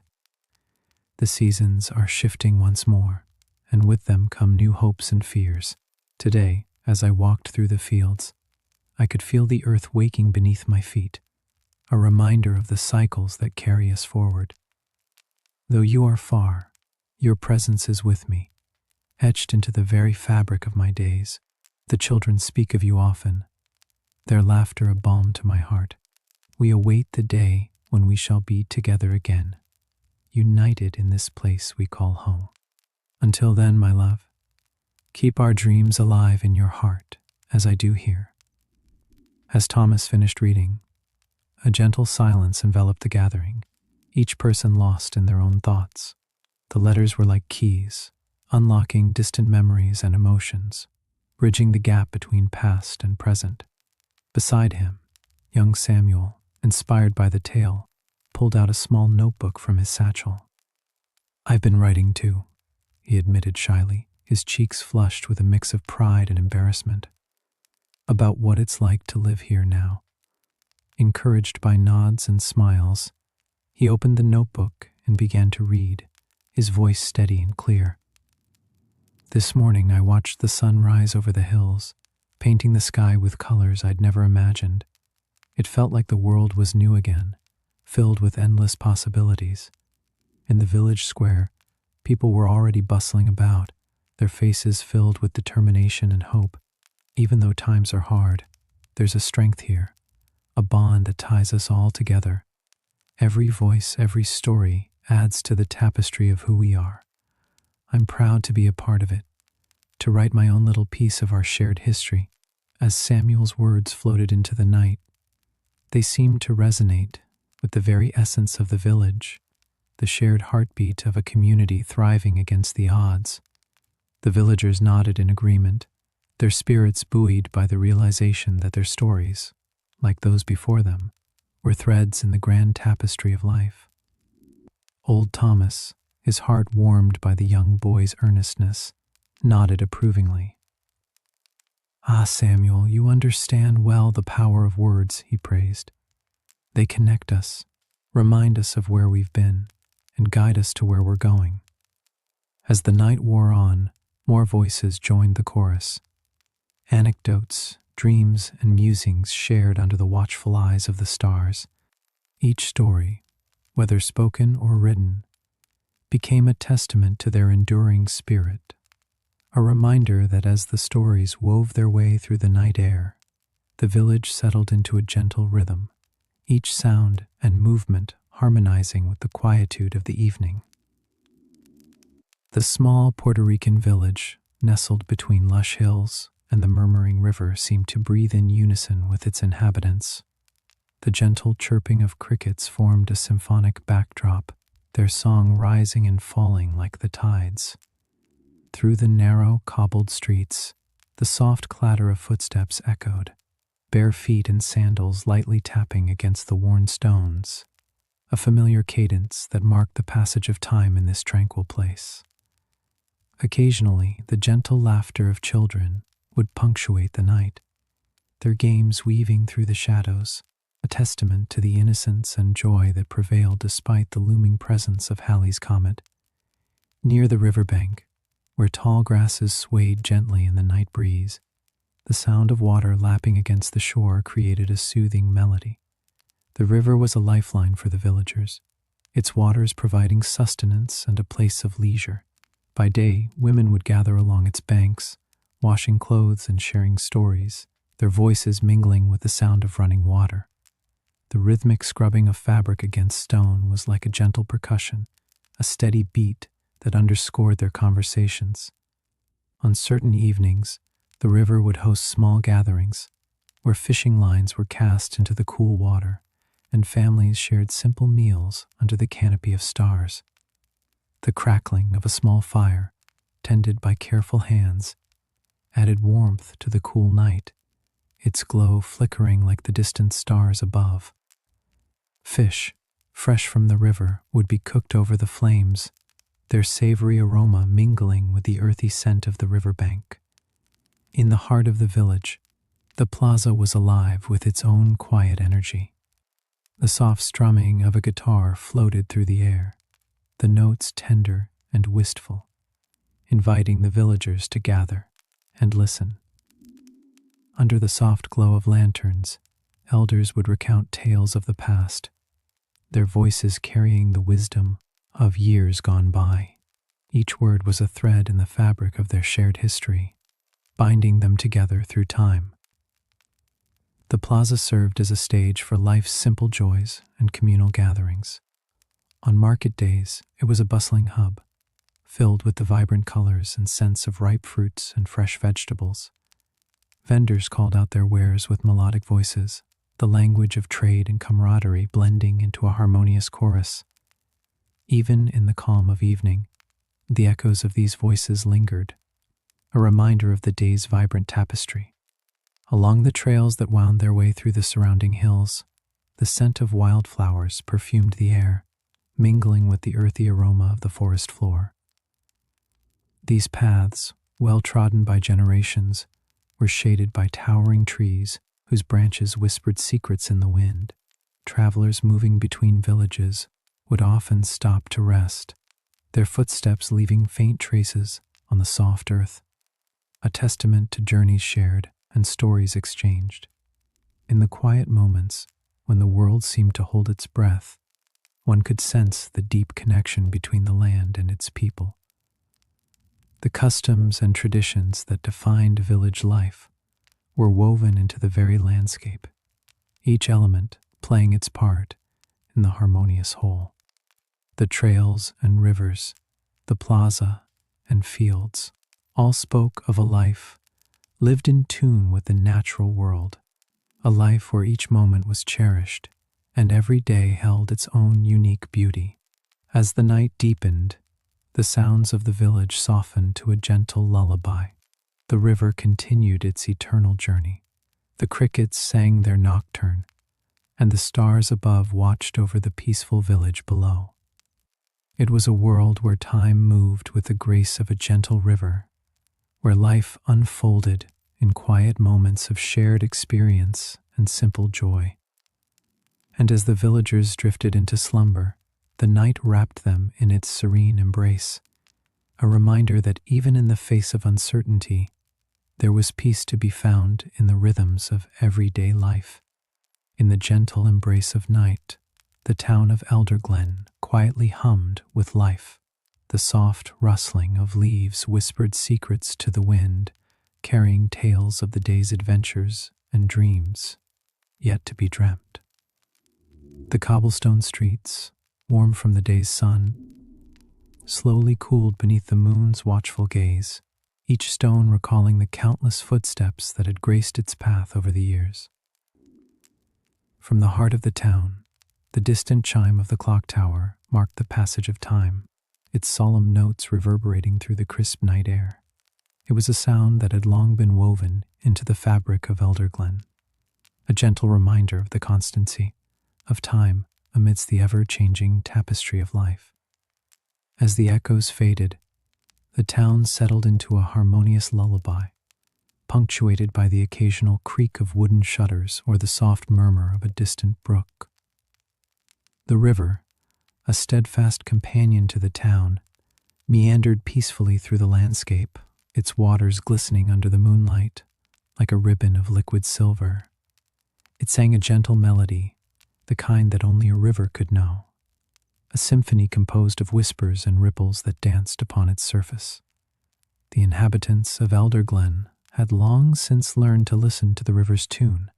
"The seasons are shifting once more, and with them come new hopes and fears. Today, as I walked through the fields, I could feel the earth waking beneath my feet, a reminder of the cycles that carry us forward. Though you are far, your presence is with me, etched into the very fabric of my days. The children speak of you often, their laughter a balm to my heart. We await the day when we shall be together again, united in this place we call home. Until then, my love, keep our dreams alive in your heart, as I do here." As Thomas finished reading, a gentle silence enveloped the gathering, each person lost in their own thoughts. The letters were like keys, unlocking distant memories and emotions, bridging the gap between past and present. Beside him, young Samuel, inspired by the tale, pulled out a small notebook from his satchel. "I've been writing too," he admitted shyly, his cheeks flushed with a mix of pride and embarrassment, "about what it's like to live here now." Encouraged by nods and smiles, he opened the notebook and began to read, his voice steady and clear. "This morning I watched the sun rise over the hills, painting the sky with colors I'd never imagined. It felt like the world was new again, filled with endless possibilities. In the village square, people were already bustling about, their faces filled with determination and hope. Even though times are hard, there's a strength here, a bond that ties us all together. Every voice, every story adds to the tapestry of who we are. I'm proud to be a part of it, to write my own little piece of our shared history." As Samuel's words floated into the night, they seemed to resonate with the very essence of the village, the shared heartbeat of a community thriving against the odds. The villagers nodded in agreement, their spirits buoyed by the realization that their stories, like those before them, were threads in the grand tapestry of life. Old Thomas, his heart warmed by the young boy's earnestness, nodded approvingly. "Ah, Samuel, you understand well the power of words," he praised. "They connect us, remind us of where we've been, and guide us to where we're going." As the night wore on, more voices joined the chorus. Anecdotes, dreams, and musings shared under the watchful eyes of the stars. Each story, whether spoken or written, became a testament to their enduring spirit, a reminder that as the stories wove their way through the night air, the village settled into a gentle rhythm, each sound and movement harmonizing with the quietude of the evening. The small Puerto Rican village, nestled between lush hills and the murmuring river, seemed to breathe in unison with its inhabitants. The gentle chirping of crickets formed a symphonic backdrop, their song rising and falling like the tides. Through the narrow, cobbled streets, the soft clatter of footsteps echoed, bare feet in sandals lightly tapping against the worn stones, a familiar cadence that marked the passage of time in this tranquil place. Occasionally, the gentle laughter of children would punctuate the night, their games weaving through the shadows, a testament to the innocence and joy that prevailed despite the looming presence of Halley's Comet. Near the riverbank, where tall grasses swayed gently in the night breeze, the sound of water lapping against the shore created a soothing melody. The river was a lifeline for the villagers, its waters providing sustenance and a place of leisure. By day, women would gather along its banks, washing clothes and sharing stories, their voices mingling with the sound of running water. The rhythmic scrubbing of fabric against stone was like a gentle percussion, a steady beat that underscored their conversations. On certain evenings, the river would host small gatherings, where fishing lines were cast into the cool water, and families shared simple meals under the canopy of stars. The crackling of a small fire, tended by careful hands, added warmth to the cool night, its glow flickering like the distant stars above. Fish, fresh from the river, would be cooked over the flames, their savory aroma mingling with the earthy scent of the riverbank. In the heart of the village, the plaza was alive with its own quiet energy. The soft strumming of a guitar floated through the air, the notes tender and wistful, inviting the villagers to gather and listen. Under the soft glow of lanterns, elders would recount tales of the past, their voices carrying the wisdom of years gone by. Each word was a thread in the fabric of their shared history, binding them together through time. The plaza served as a stage for life's simple joys and communal gatherings. On market days, it was a bustling hub, filled with the vibrant colors and scents of ripe fruits and fresh vegetables. Vendors called out their wares with melodic voices, the language of trade and camaraderie blending into a harmonious chorus. Even in the calm of evening, the echoes of these voices lingered, a reminder of the day's vibrant tapestry. Along the trails that wound their way through the surrounding hills, the scent of wildflowers perfumed the air, mingling with the earthy aroma of the forest floor. These paths, well trodden by generations, were shaded by towering trees whose branches whispered secrets in the wind. Travelers moving between villages would often stop to rest, their footsteps leaving faint traces on the soft earth, a testament to journeys shared and stories exchanged. In the quiet moments, when the world seemed to hold its breath, one could sense the deep connection between the land and its people. The customs and traditions that defined village life were woven into the very landscape, each element playing its part in the harmonious whole. The trails and rivers, the plaza and fields, all spoke of a life lived in tune with the natural world, a life where each moment was cherished and every day held its own unique beauty. As the night deepened, the sounds of the village softened to a gentle lullaby. The river continued its eternal journey. The crickets sang their nocturne, and the stars above watched over the peaceful village below. It was a world where time moved with the grace of a gentle river, where life unfolded in quiet moments of shared experience and simple joy. And as the villagers drifted into slumber, the night wrapped them in its serene embrace, a reminder that even in the face of uncertainty, there was peace to be found in the rhythms of everyday life. In the gentle embrace of night, the town of Elderglen quietly hummed with life. The soft rustling of leaves whispered secrets to the wind, carrying tales of the day's adventures and dreams yet to be dreamt. The cobblestone streets, warm from the day's sun, slowly cooled beneath the moon's watchful gaze, each stone recalling the countless footsteps that had graced its path over the years. From the heart of the town, the distant chime of the clock tower marked the passage of time, its solemn notes reverberating through the crisp night air. It was a sound that had long been woven into the fabric of Elderglen, a gentle reminder of the constancy of time amidst the ever-changing tapestry of life. As the echoes faded, the town settled into a harmonious lullaby, punctuated by the occasional creak of wooden shutters or the soft murmur of a distant brook. The river, a steadfast companion to the town, meandered peacefully through the landscape, its waters glistening under the moonlight like a ribbon of liquid silver. It sang a gentle melody, the kind that only a river could know, a symphony composed of whispers and ripples that danced upon its surface. The inhabitants of Elder Glen had long since learned to listen to the river's tune,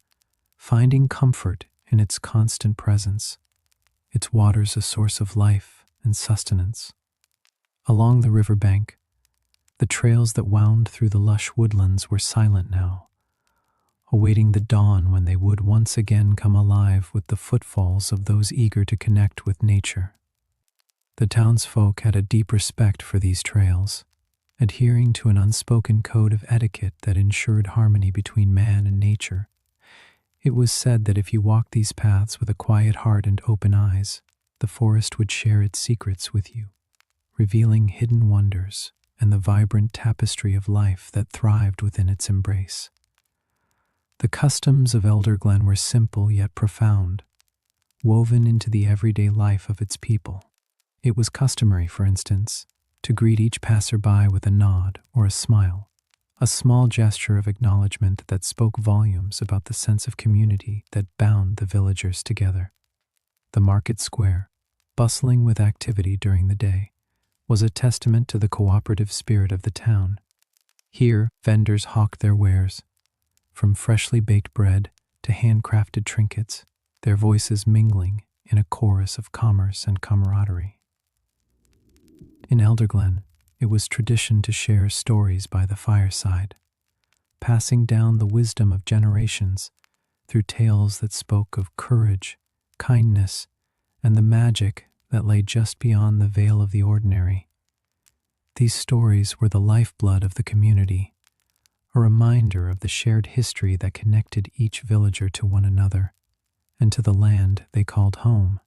finding comfort in its constant presence, its waters a source of life and sustenance. Along the river bank, the trails that wound through the lush woodlands were silent now, awaiting the dawn when they would once again come alive with the footfalls of those eager to connect with nature. The townsfolk had a deep respect for these trails, adhering to an unspoken code of etiquette that ensured harmony between man and nature. It was said that if you walked these paths with a quiet heart and open eyes, the forest would share its secrets with you, revealing hidden wonders and the vibrant tapestry of life that thrived within its embrace. The customs of Elder Glen were simple yet profound, woven into the everyday life of its people. It was customary, for instance, to greet each passerby with a nod or a smile, a small gesture of acknowledgement that spoke volumes about the sense of community that bound the villagers together. The market square, bustling with activity during the day, was a testament to the cooperative spirit of the town. Here, vendors hawked their wares, from freshly baked bread to handcrafted trinkets, their voices mingling in a chorus of commerce and camaraderie. In Elder Glen, it was tradition to share stories by the fireside, passing down the wisdom of generations through tales that spoke of courage, kindness, and the magic that lay just beyond the veil of the ordinary. These stories were the lifeblood of the community, a reminder of the shared history that connected each villager to one another and to the land they called home.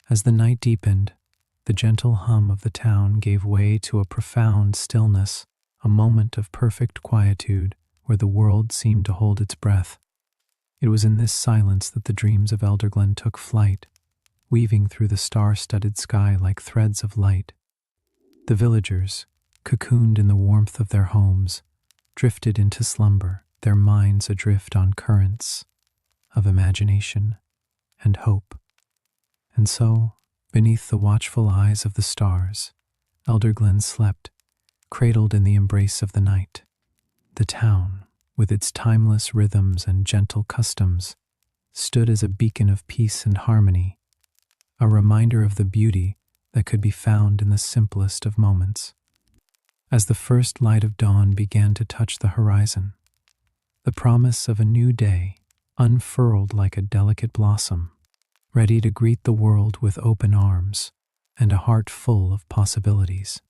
As the night deepened, the gentle hum of the town gave way to a profound stillness, a moment of perfect quietude where the world seemed to hold its breath. It was in this silence that the dreams of Elder Glen took flight, weaving through the star-studded sky like threads of light. The villagers, cocooned in the warmth of their homes, drifted into slumber, their minds adrift on currents of imagination and hope. And so, beneath the watchful eyes of the stars, Elder Glen slept, cradled in the embrace of the night. The town, with its timeless rhythms and gentle customs, stood as a beacon of peace and harmony, a reminder of the beauty that could be found in the simplest of moments. As the first light of dawn began to touch the horizon, the promise of a new day unfurled like a delicate blossom, ready to greet the world with open arms and a heart full of possibilities.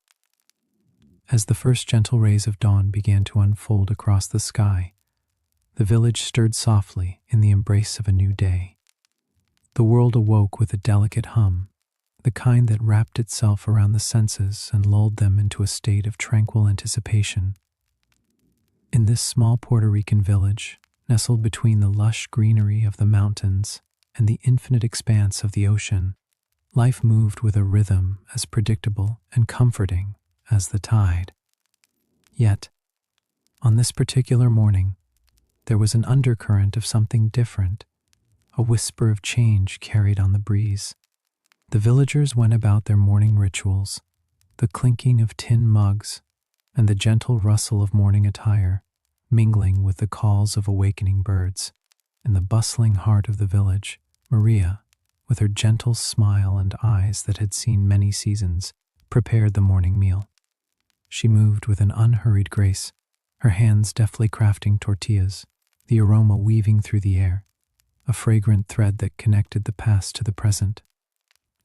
As the first gentle rays of dawn began to unfold across the sky, the village stirred softly in the embrace of a new day. The world awoke with a delicate hum, the kind that wrapped itself around the senses and lulled them into a state of tranquil anticipation. In this small Puerto Rican village, nestled between the lush greenery of the mountains and the infinite expanse of the ocean, life moved with a rhythm as predictable and comforting as the tide. Yet, on this particular morning, there was an undercurrent of something different, a whisper of change carried on the breeze. The villagers went about their morning rituals, the clinking of tin mugs and the gentle rustle of morning attire, mingling with the calls of awakening birds. In the bustling heart of the village, Maria, with her gentle smile and eyes that had seen many seasons, prepared the morning meal. She moved with an unhurried grace, her hands deftly crafting tortillas, the aroma weaving through the air, a fragrant thread that connected the past to the present.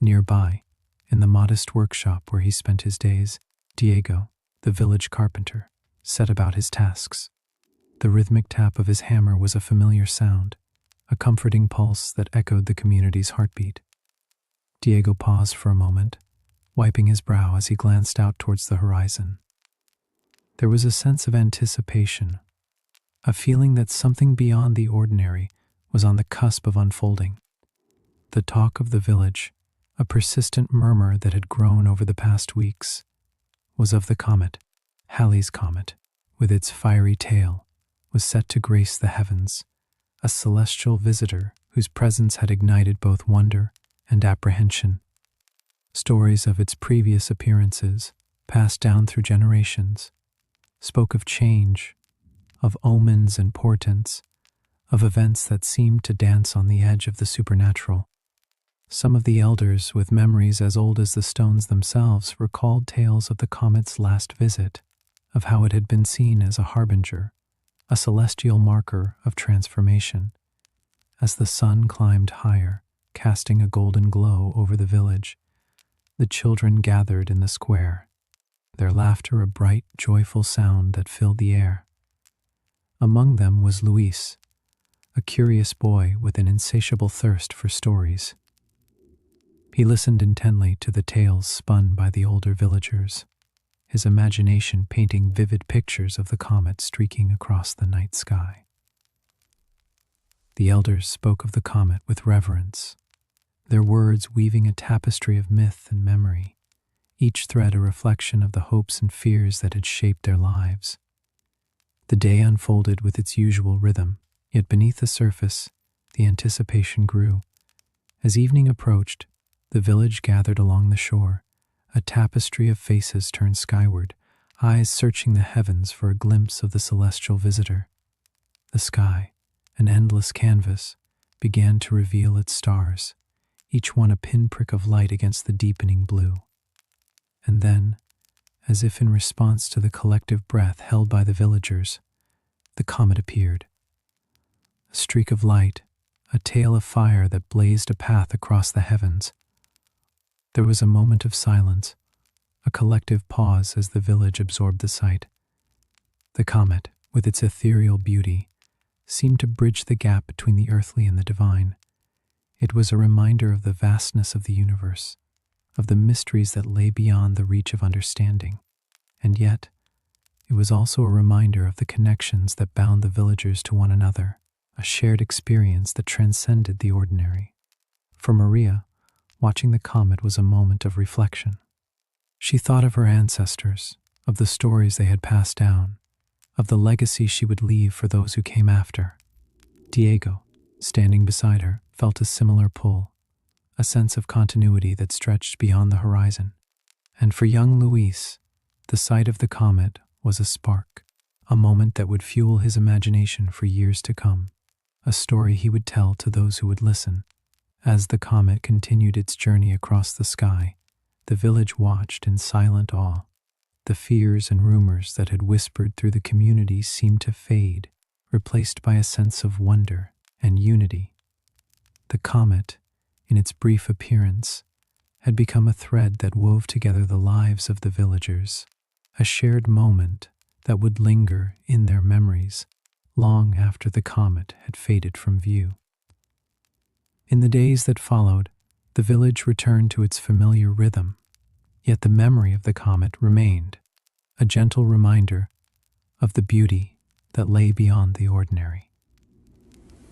Nearby, in the modest workshop where he spent his days, Diego, the village carpenter, set about his tasks. The rhythmic tap of his hammer was a familiar sound, a comforting pulse that echoed the community's heartbeat. Diego paused for a moment, wiping his brow as he glanced out towards the horizon. There was a sense of anticipation, a feeling that something beyond the ordinary was on the cusp of unfolding. The talk of the village, a persistent murmur that had grown over the past weeks, was of the comet. Halley's comet, with its fiery tail, was set to grace the heavens, a celestial visitor whose presence had ignited both wonder and apprehension. Stories of its previous appearances, passed down through generations, spoke of change, of omens and portents, of events that seemed to dance on the edge of the supernatural. Some of the elders, with memories as old as the stones themselves, recalled tales of the comet's last visit, of how it had been seen as a harbinger, a celestial marker of transformation. As the sun climbed higher, casting a golden glow over the village, the children gathered in the square, their laughter a bright, joyful sound that filled the air. Among them was Luis, a curious boy with an insatiable thirst for stories. He listened intently to the tales spun by the older villagers, his imagination painting vivid pictures of the comet streaking across the night sky. The elders spoke of the comet with reverence, their words weaving a tapestry of myth and memory, each thread a reflection of the hopes and fears that had shaped their lives. The day unfolded with its usual rhythm, yet beneath the surface, the anticipation grew. As evening approached, the village gathered along the shore, a tapestry of faces turned skyward, eyes searching the heavens for a glimpse of the celestial visitor. The sky, an endless canvas, began to reveal its stars, each one a pinprick of light against the deepening blue. And then, as if in response to the collective breath held by the villagers, the comet appeared. A streak of light, a tail of fire that blazed a path across the heavens. There was a moment of silence, a collective pause as the village absorbed the sight. The comet, with its ethereal beauty, seemed to bridge the gap between the earthly and the divine. It was a reminder of the vastness of the universe, of the mysteries that lay beyond the reach of understanding. And yet, it was also a reminder of the connections that bound the villagers to one another, a shared experience that transcended the ordinary. For Maria, watching the comet was a moment of reflection. She thought of her ancestors, of the stories they had passed down, of the legacy she would leave for those who came after. Diego, standing beside her, felt a similar pull, a sense of continuity that stretched beyond the horizon. And for young Luis, the sight of the comet was a spark, a moment that would fuel his imagination for years to come, a story he would tell to those who would listen. As the comet continued its journey across the sky, the village watched in silent awe. The fears and rumors that had whispered through the community seemed to fade, replaced by a sense of wonder and unity. The comet, in its brief appearance, had become a thread that wove together the lives of the villagers, a shared moment that would linger in their memories long after the comet had faded from view. In the days that followed, the village returned to its familiar rhythm, yet the memory of the comet remained, a gentle reminder of the beauty that lay beyond the ordinary.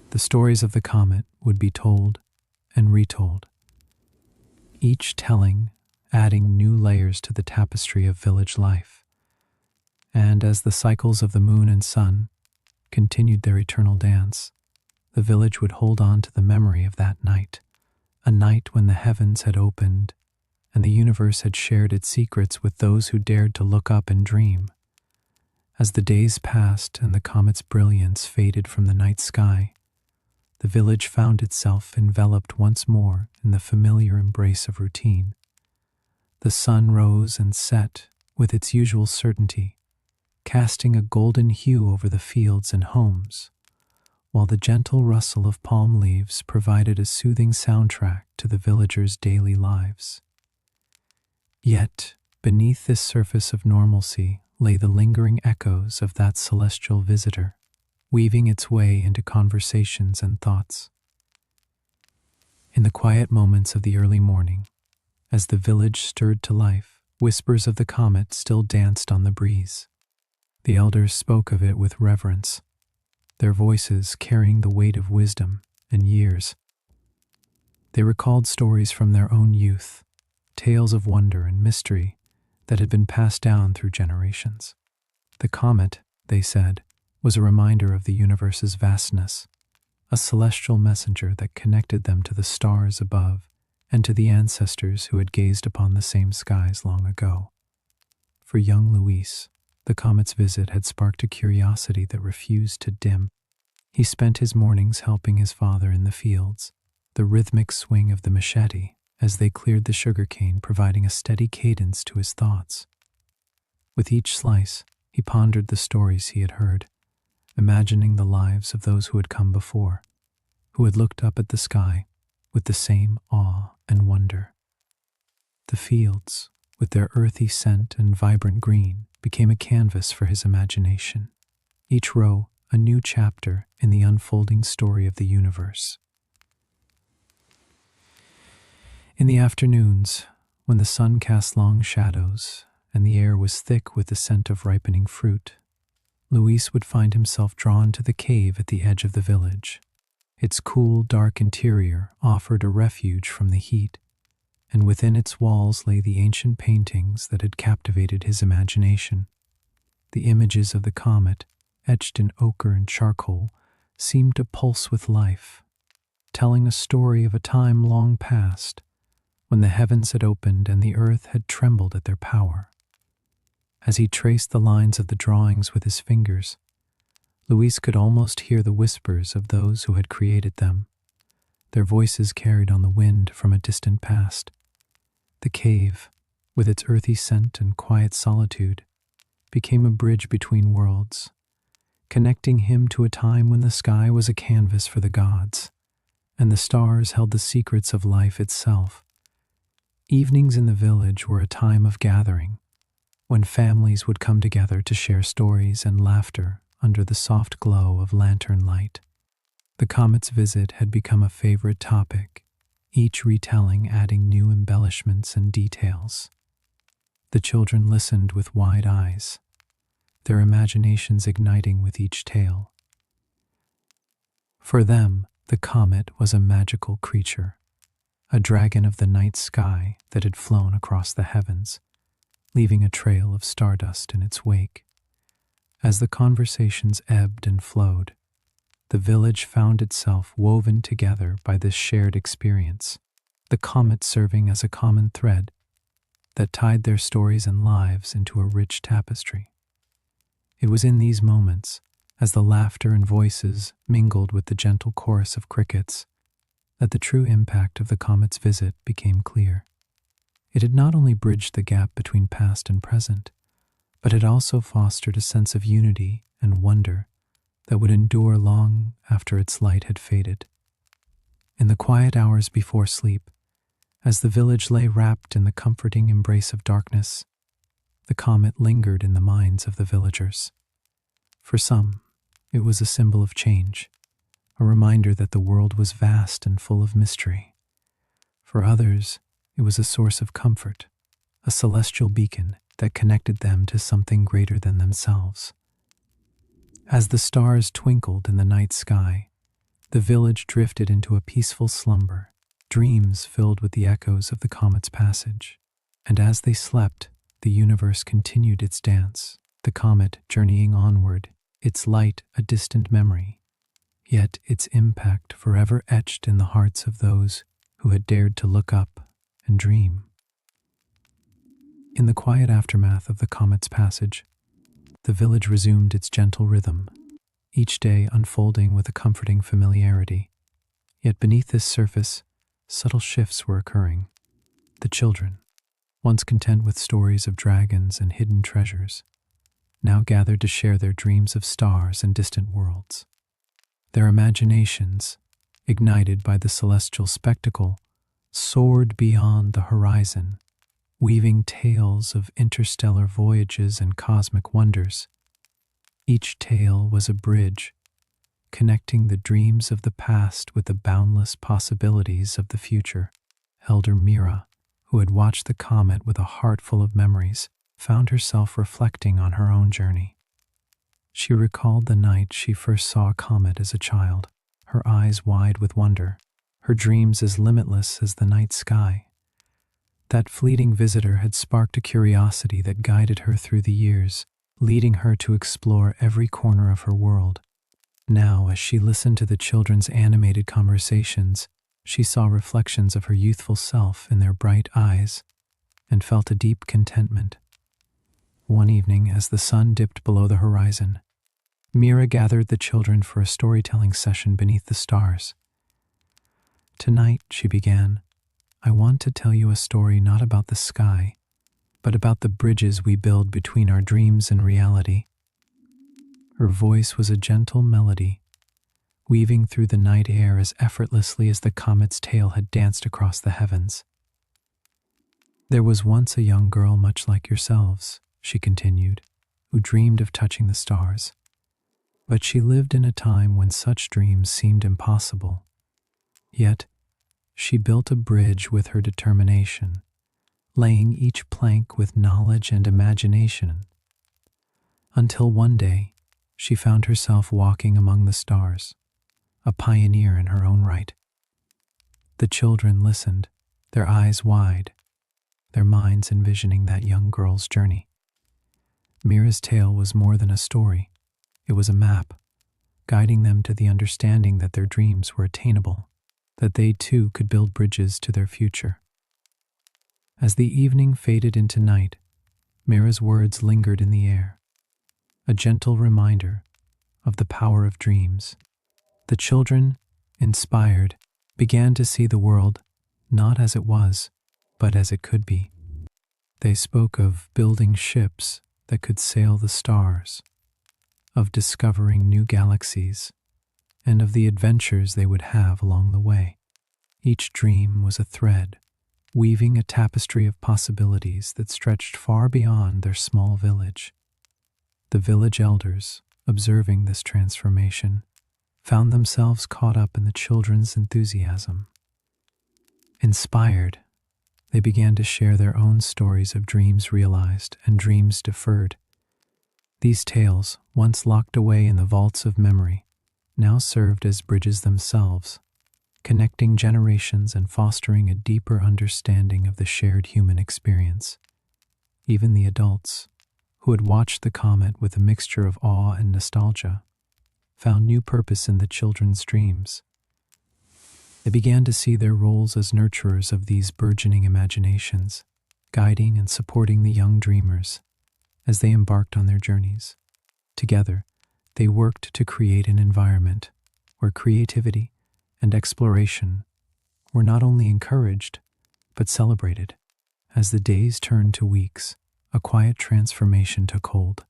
The stories of the comet would be told and retold, each telling adding new layers to the tapestry of village life. And as the cycles of the moon and sun continued their eternal dance, the village would hold on to the memory of that night, a night when the heavens had opened and the universe had shared its secrets with those who dared to look up and dream. As the days passed and the comet's brilliance faded from the night sky, the village found itself enveloped once more in the familiar embrace of routine. The sun rose and set with its usual certainty, casting a golden hue over the fields and homes, while the gentle rustle of palm leaves provided a soothing soundtrack to the villagers' daily lives. Yet, beneath this surface of normalcy lay the lingering echoes of that celestial visitor, weaving its way into conversations and thoughts. In the quiet moments of the early morning, as the village stirred to life, whispers of the comet still danced on the breeze. The elders spoke of it with reverence, their voices carrying the weight of wisdom and years. They recalled stories from their own youth, tales of wonder and mystery that had been passed down through generations. The comet, they said, was a reminder of the universe's vastness, a celestial messenger that connected them to the stars above and to the ancestors who had gazed upon the same skies long ago. For young Luis, The comet's visit had sparked a curiosity that refused to dim. He spent his mornings helping his father in the fields, the rhythmic swing of the machete as they cleared the sugarcane providing a steady cadence to his thoughts. With each slice, he pondered the stories he had heard, imagining the lives of those who had come before, who had looked up at the sky with the same awe and wonder. The fields, with their earthy scent and vibrant green, became a canvas for his imagination, each row a new chapter in the unfolding story of the universe. In the afternoons, when the sun cast long shadows and the air was thick with the scent of ripening fruit, Luis would find himself drawn to the cave at the edge of the village. Its cool, dark interior offered a refuge from the heat, and within its walls lay the ancient paintings that had captivated his imagination. The images of the comet, etched in ochre and charcoal, seemed to pulse with life, telling a story of a time long past, when the heavens had opened and the earth had trembled at their power. As he traced the lines of the drawings with his fingers, Luis could almost hear the whispers of those who had created them, their voices carried on the wind from a distant past. The cave, with its earthy scent and quiet solitude, became a bridge between worlds, connecting him to a time when the sky was a canvas for the gods, and the stars held the secrets of life itself. Evenings in the village were a time of gathering, when families would come together to share stories and laughter under the soft glow of lantern light. The comet's visit had become a favorite topic, each retelling adding new embellishments and details. The children listened with wide eyes, their imaginations igniting with each tale. For them, the comet was a magical creature, a dragon of the night sky that had flown across the heavens, leaving a trail of stardust in its wake. As the conversations ebbed and flowed, the village found itself woven together by this shared experience, the comet serving as a common thread that tied their stories and lives into a rich tapestry. It was in these moments, as the laughter and voices mingled with the gentle chorus of crickets, that the true impact of the comet's visit became clear. It had not only bridged the gap between past and present, but it also fostered a sense of unity and wonder that would endure long after its light had faded. In the quiet hours before sleep, as the village lay wrapped in the comforting embrace of darkness, the comet lingered in the minds of the villagers. For some, it was a symbol of change, a reminder that the world was vast and full of mystery. For others, it was a source of comfort, a celestial beacon that connected them to something greater than themselves. As the stars twinkled in the night sky, the village drifted into a peaceful slumber, dreams filled with the echoes of the comet's passage. And as they slept, the universe continued its dance, the comet journeying onward, its light a distant memory, yet its impact forever etched in the hearts of those who had dared to look up and dream. In the quiet aftermath of the comet's passage, the village resumed its gentle rhythm, each day unfolding with a comforting familiarity. Yet beneath this surface, subtle shifts were occurring. The children, once content with stories of dragons and hidden treasures, now gathered to share their dreams of stars and distant worlds. Their imaginations, ignited by the celestial spectacle, soared beyond the horizon, weaving tales of interstellar voyages and cosmic wonders. Each tale was a bridge, connecting the dreams of the past with the boundless possibilities of the future. Elder Mira, who had watched the comet with a heart full of memories, found herself reflecting on her own journey. She recalled the night she first saw a comet as a child, her eyes wide with wonder, her dreams as limitless as the night sky. That fleeting visitor had sparked a curiosity that guided her through the years, leading her to explore every corner of her world. Now, as she listened to the children's animated conversations, she saw reflections of her youthful self in their bright eyes and felt a deep contentment. One evening, as the sun dipped below the horizon, Mira gathered the children for a storytelling session beneath the stars. "Tonight," she began, "I want to tell you a story not about the sky, but about the bridges we build between our dreams and reality." Her voice was a gentle melody, weaving through the night air as effortlessly as the comet's tail had danced across the heavens. "There was once a young girl much like yourselves," she continued, "who dreamed of touching the stars. But she lived in a time when such dreams seemed impossible. Yet, she built a bridge with her determination, laying each plank with knowledge and imagination, until one day she found herself walking among the stars, a pioneer in her own right." The children listened, their eyes wide, their minds envisioning that young girl's journey. Mira's tale was more than a story. It was a map, guiding them to the understanding that their dreams were attainable, that they too could build bridges to their future. As the evening faded into night, Mira's words lingered in the air, a gentle reminder of the power of dreams. The children, inspired, began to see the world not as it was, but as it could be. They spoke of building ships that could sail the stars, of discovering new galaxies, and of the adventures they would have along the way. Each dream was a thread, weaving a tapestry of possibilities that stretched far beyond their small village. The village elders, observing this transformation, found themselves caught up in the children's enthusiasm. Inspired, they began to share their own stories of dreams realized and dreams deferred. These tales, once locked away in the vaults of memory, now served as bridges themselves, connecting generations and fostering a deeper understanding of the shared human experience. Even the adults, who had watched the comet with a mixture of awe and nostalgia, found new purpose in the children's dreams. They began to see their roles as nurturers of these burgeoning imaginations, guiding and supporting the young dreamers as they embarked on their journeys. Together, they worked to create an environment where creativity and exploration were not only encouraged, but celebrated. As the days turned to weeks, a quiet transformation took hold.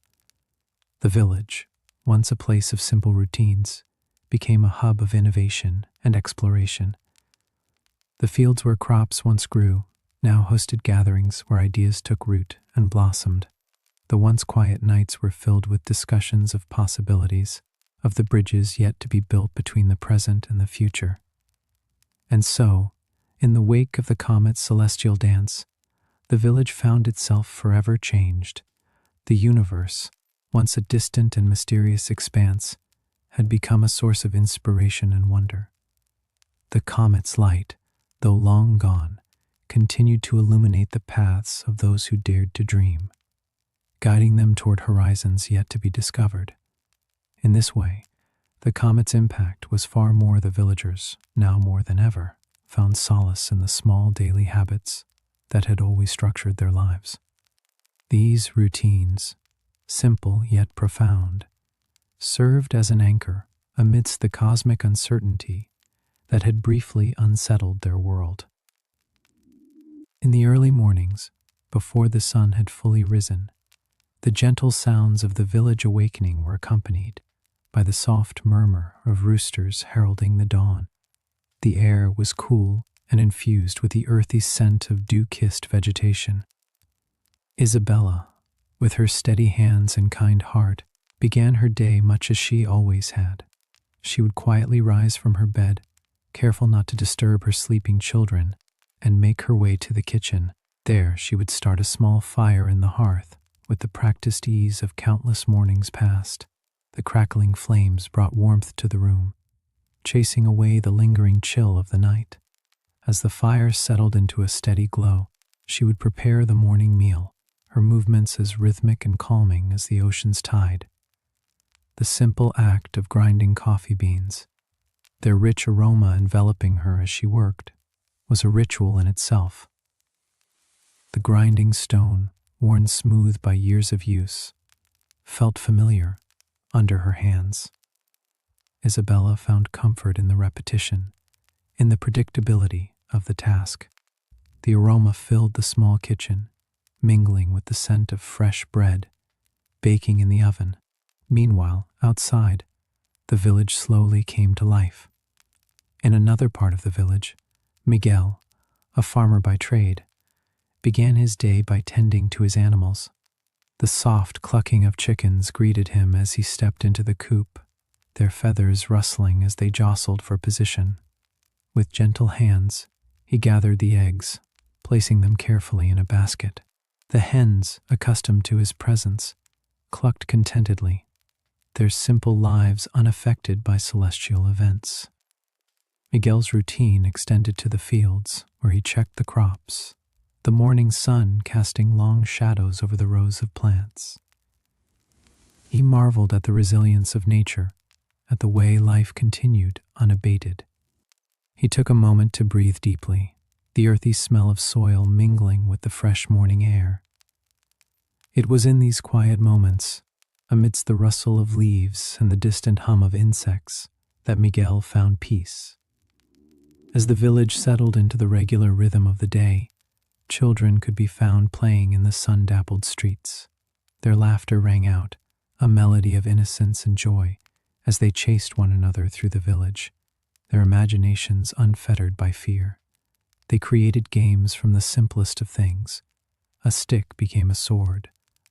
The village, once a place of simple routines, became a hub of innovation and exploration. The fields where crops once grew now hosted gatherings where ideas took root and blossomed. The once quiet nights were filled with discussions of possibilities, of the bridges yet to be built between the present and the future. And so, in the wake of the comet's celestial dance, the village found itself forever changed. The universe, once a distant and mysterious expanse, had become a source of inspiration and wonder. The comet's light, though long gone, continued to illuminate the paths of those who dared to dream, guiding them toward horizons yet to be discovered. In this way, the comet's impact was far more. The villagers, now more than ever, found solace in the small daily habits that had always structured their lives. These routines, simple yet profound, served as an anchor amidst the cosmic uncertainty that had briefly unsettled their world. In the early mornings, before the sun had fully risen, the gentle sounds of the village awakening were accompanied by the soft murmur of roosters heralding the dawn. The air was cool and infused with the earthy scent of dew-kissed vegetation. Isabella, with her steady hands and kind heart, began her day much as she always had. She would quietly rise from her bed, careful not to disturb her sleeping children, and make her way to the kitchen. There she would start a small fire in the hearth, with the practiced ease of countless mornings past. The crackling flames brought warmth to the room, chasing away the lingering chill of the night. As the fire settled into a steady glow, she would prepare the morning meal, her movements as rhythmic and calming as the ocean's tide. The simple act of grinding coffee beans, their rich aroma enveloping her as she worked, was a ritual in itself. The grinding stone, worn smooth by years of use, felt familiar under her hands. Isabella found comfort in the repetition, in the predictability of the task. The aroma filled the small kitchen, mingling with the scent of fresh bread baking in the oven. Meanwhile, outside, the village slowly came to life. In another part of the village, Miguel, a farmer by trade, began his day by tending to his animals. The soft clucking of chickens greeted him as he stepped into the coop, their feathers rustling as they jostled for position. With gentle hands, he gathered the eggs, placing them carefully in a basket. The hens, accustomed to his presence, clucked contentedly, their simple lives unaffected by celestial events. Miguel's routine extended to the fields, where he checked the crops, the morning sun casting long shadows over the rows of plants. He marveled at the resilience of nature, at the way life continued unabated. He took a moment to breathe deeply, the earthy smell of soil mingling with the fresh morning air. It was in these quiet moments, amidst the rustle of leaves and the distant hum of insects, that Miguel found peace. As the village settled into the regular rhythm of the day, children could be found playing in the sun-dappled streets. Their laughter rang out, a melody of innocence and joy, as they chased one another through the village, their imaginations unfettered by fear. They created games from the simplest of things. A stick became a sword,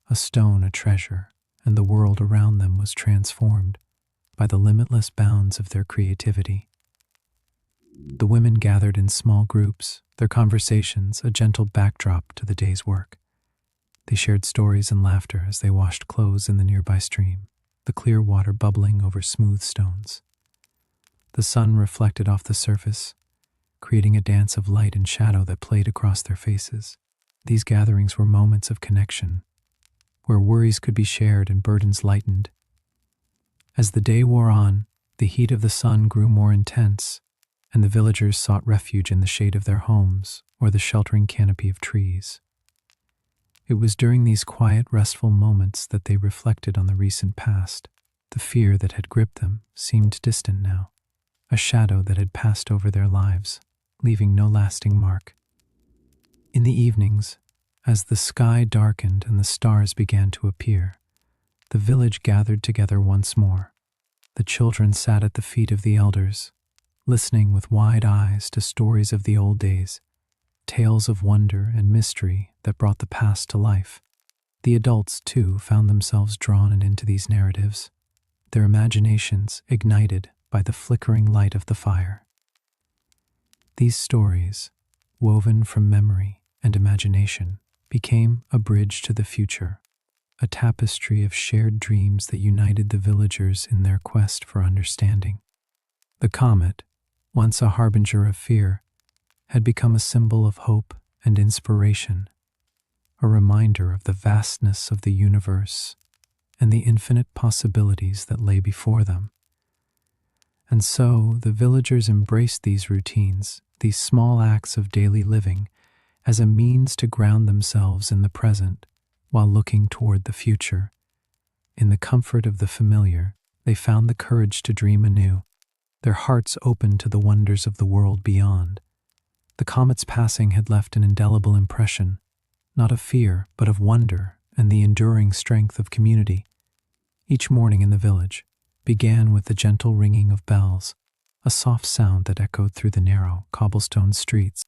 a stone a treasure, and the world around them was transformed by the limitless bounds of their creativity. The women gathered in small groups, their conversations a gentle backdrop to the day's work. They shared stories and laughter as they washed clothes in the nearby stream, the clear water bubbling over smooth stones. The sun reflected off the surface, creating a dance of light and shadow that played across their faces. These gatherings were moments of connection, where worries could be shared and burdens lightened. As the day wore on, the heat of the sun grew more intense, and the villagers sought refuge in the shade of their homes or the sheltering canopy of trees. It was during these quiet, restful moments that they reflected on the recent past. The fear that had gripped them seemed distant now, a shadow that had passed over their lives, leaving no lasting mark. In the evenings, as the sky darkened and the stars began to appear, the village gathered together once more. The children sat at the feet of the elders, listening with wide eyes to stories of the old days, tales of wonder and mystery that brought the past to life. The adults, too, found themselves drawn into these narratives, their imaginations ignited by the flickering light of the fire. These stories, woven from memory and imagination, became a bridge to the future, a tapestry of shared dreams that united the villagers in their quest for understanding. The comet, once a harbinger of fear, had become a symbol of hope and inspiration, a reminder of the vastness of the universe and the infinite possibilities that lay before them. And so the villagers embraced these routines, these small acts of daily living, as a means to ground themselves in the present while looking toward the future. In the comfort of the familiar, they found the courage to dream anew, their hearts open to the wonders of the world beyond. The comet's passing had left an indelible impression, not of fear, but of wonder and the enduring strength of community. Each morning in the village began with the gentle ringing of bells, a soft sound that echoed through the narrow, cobblestone streets.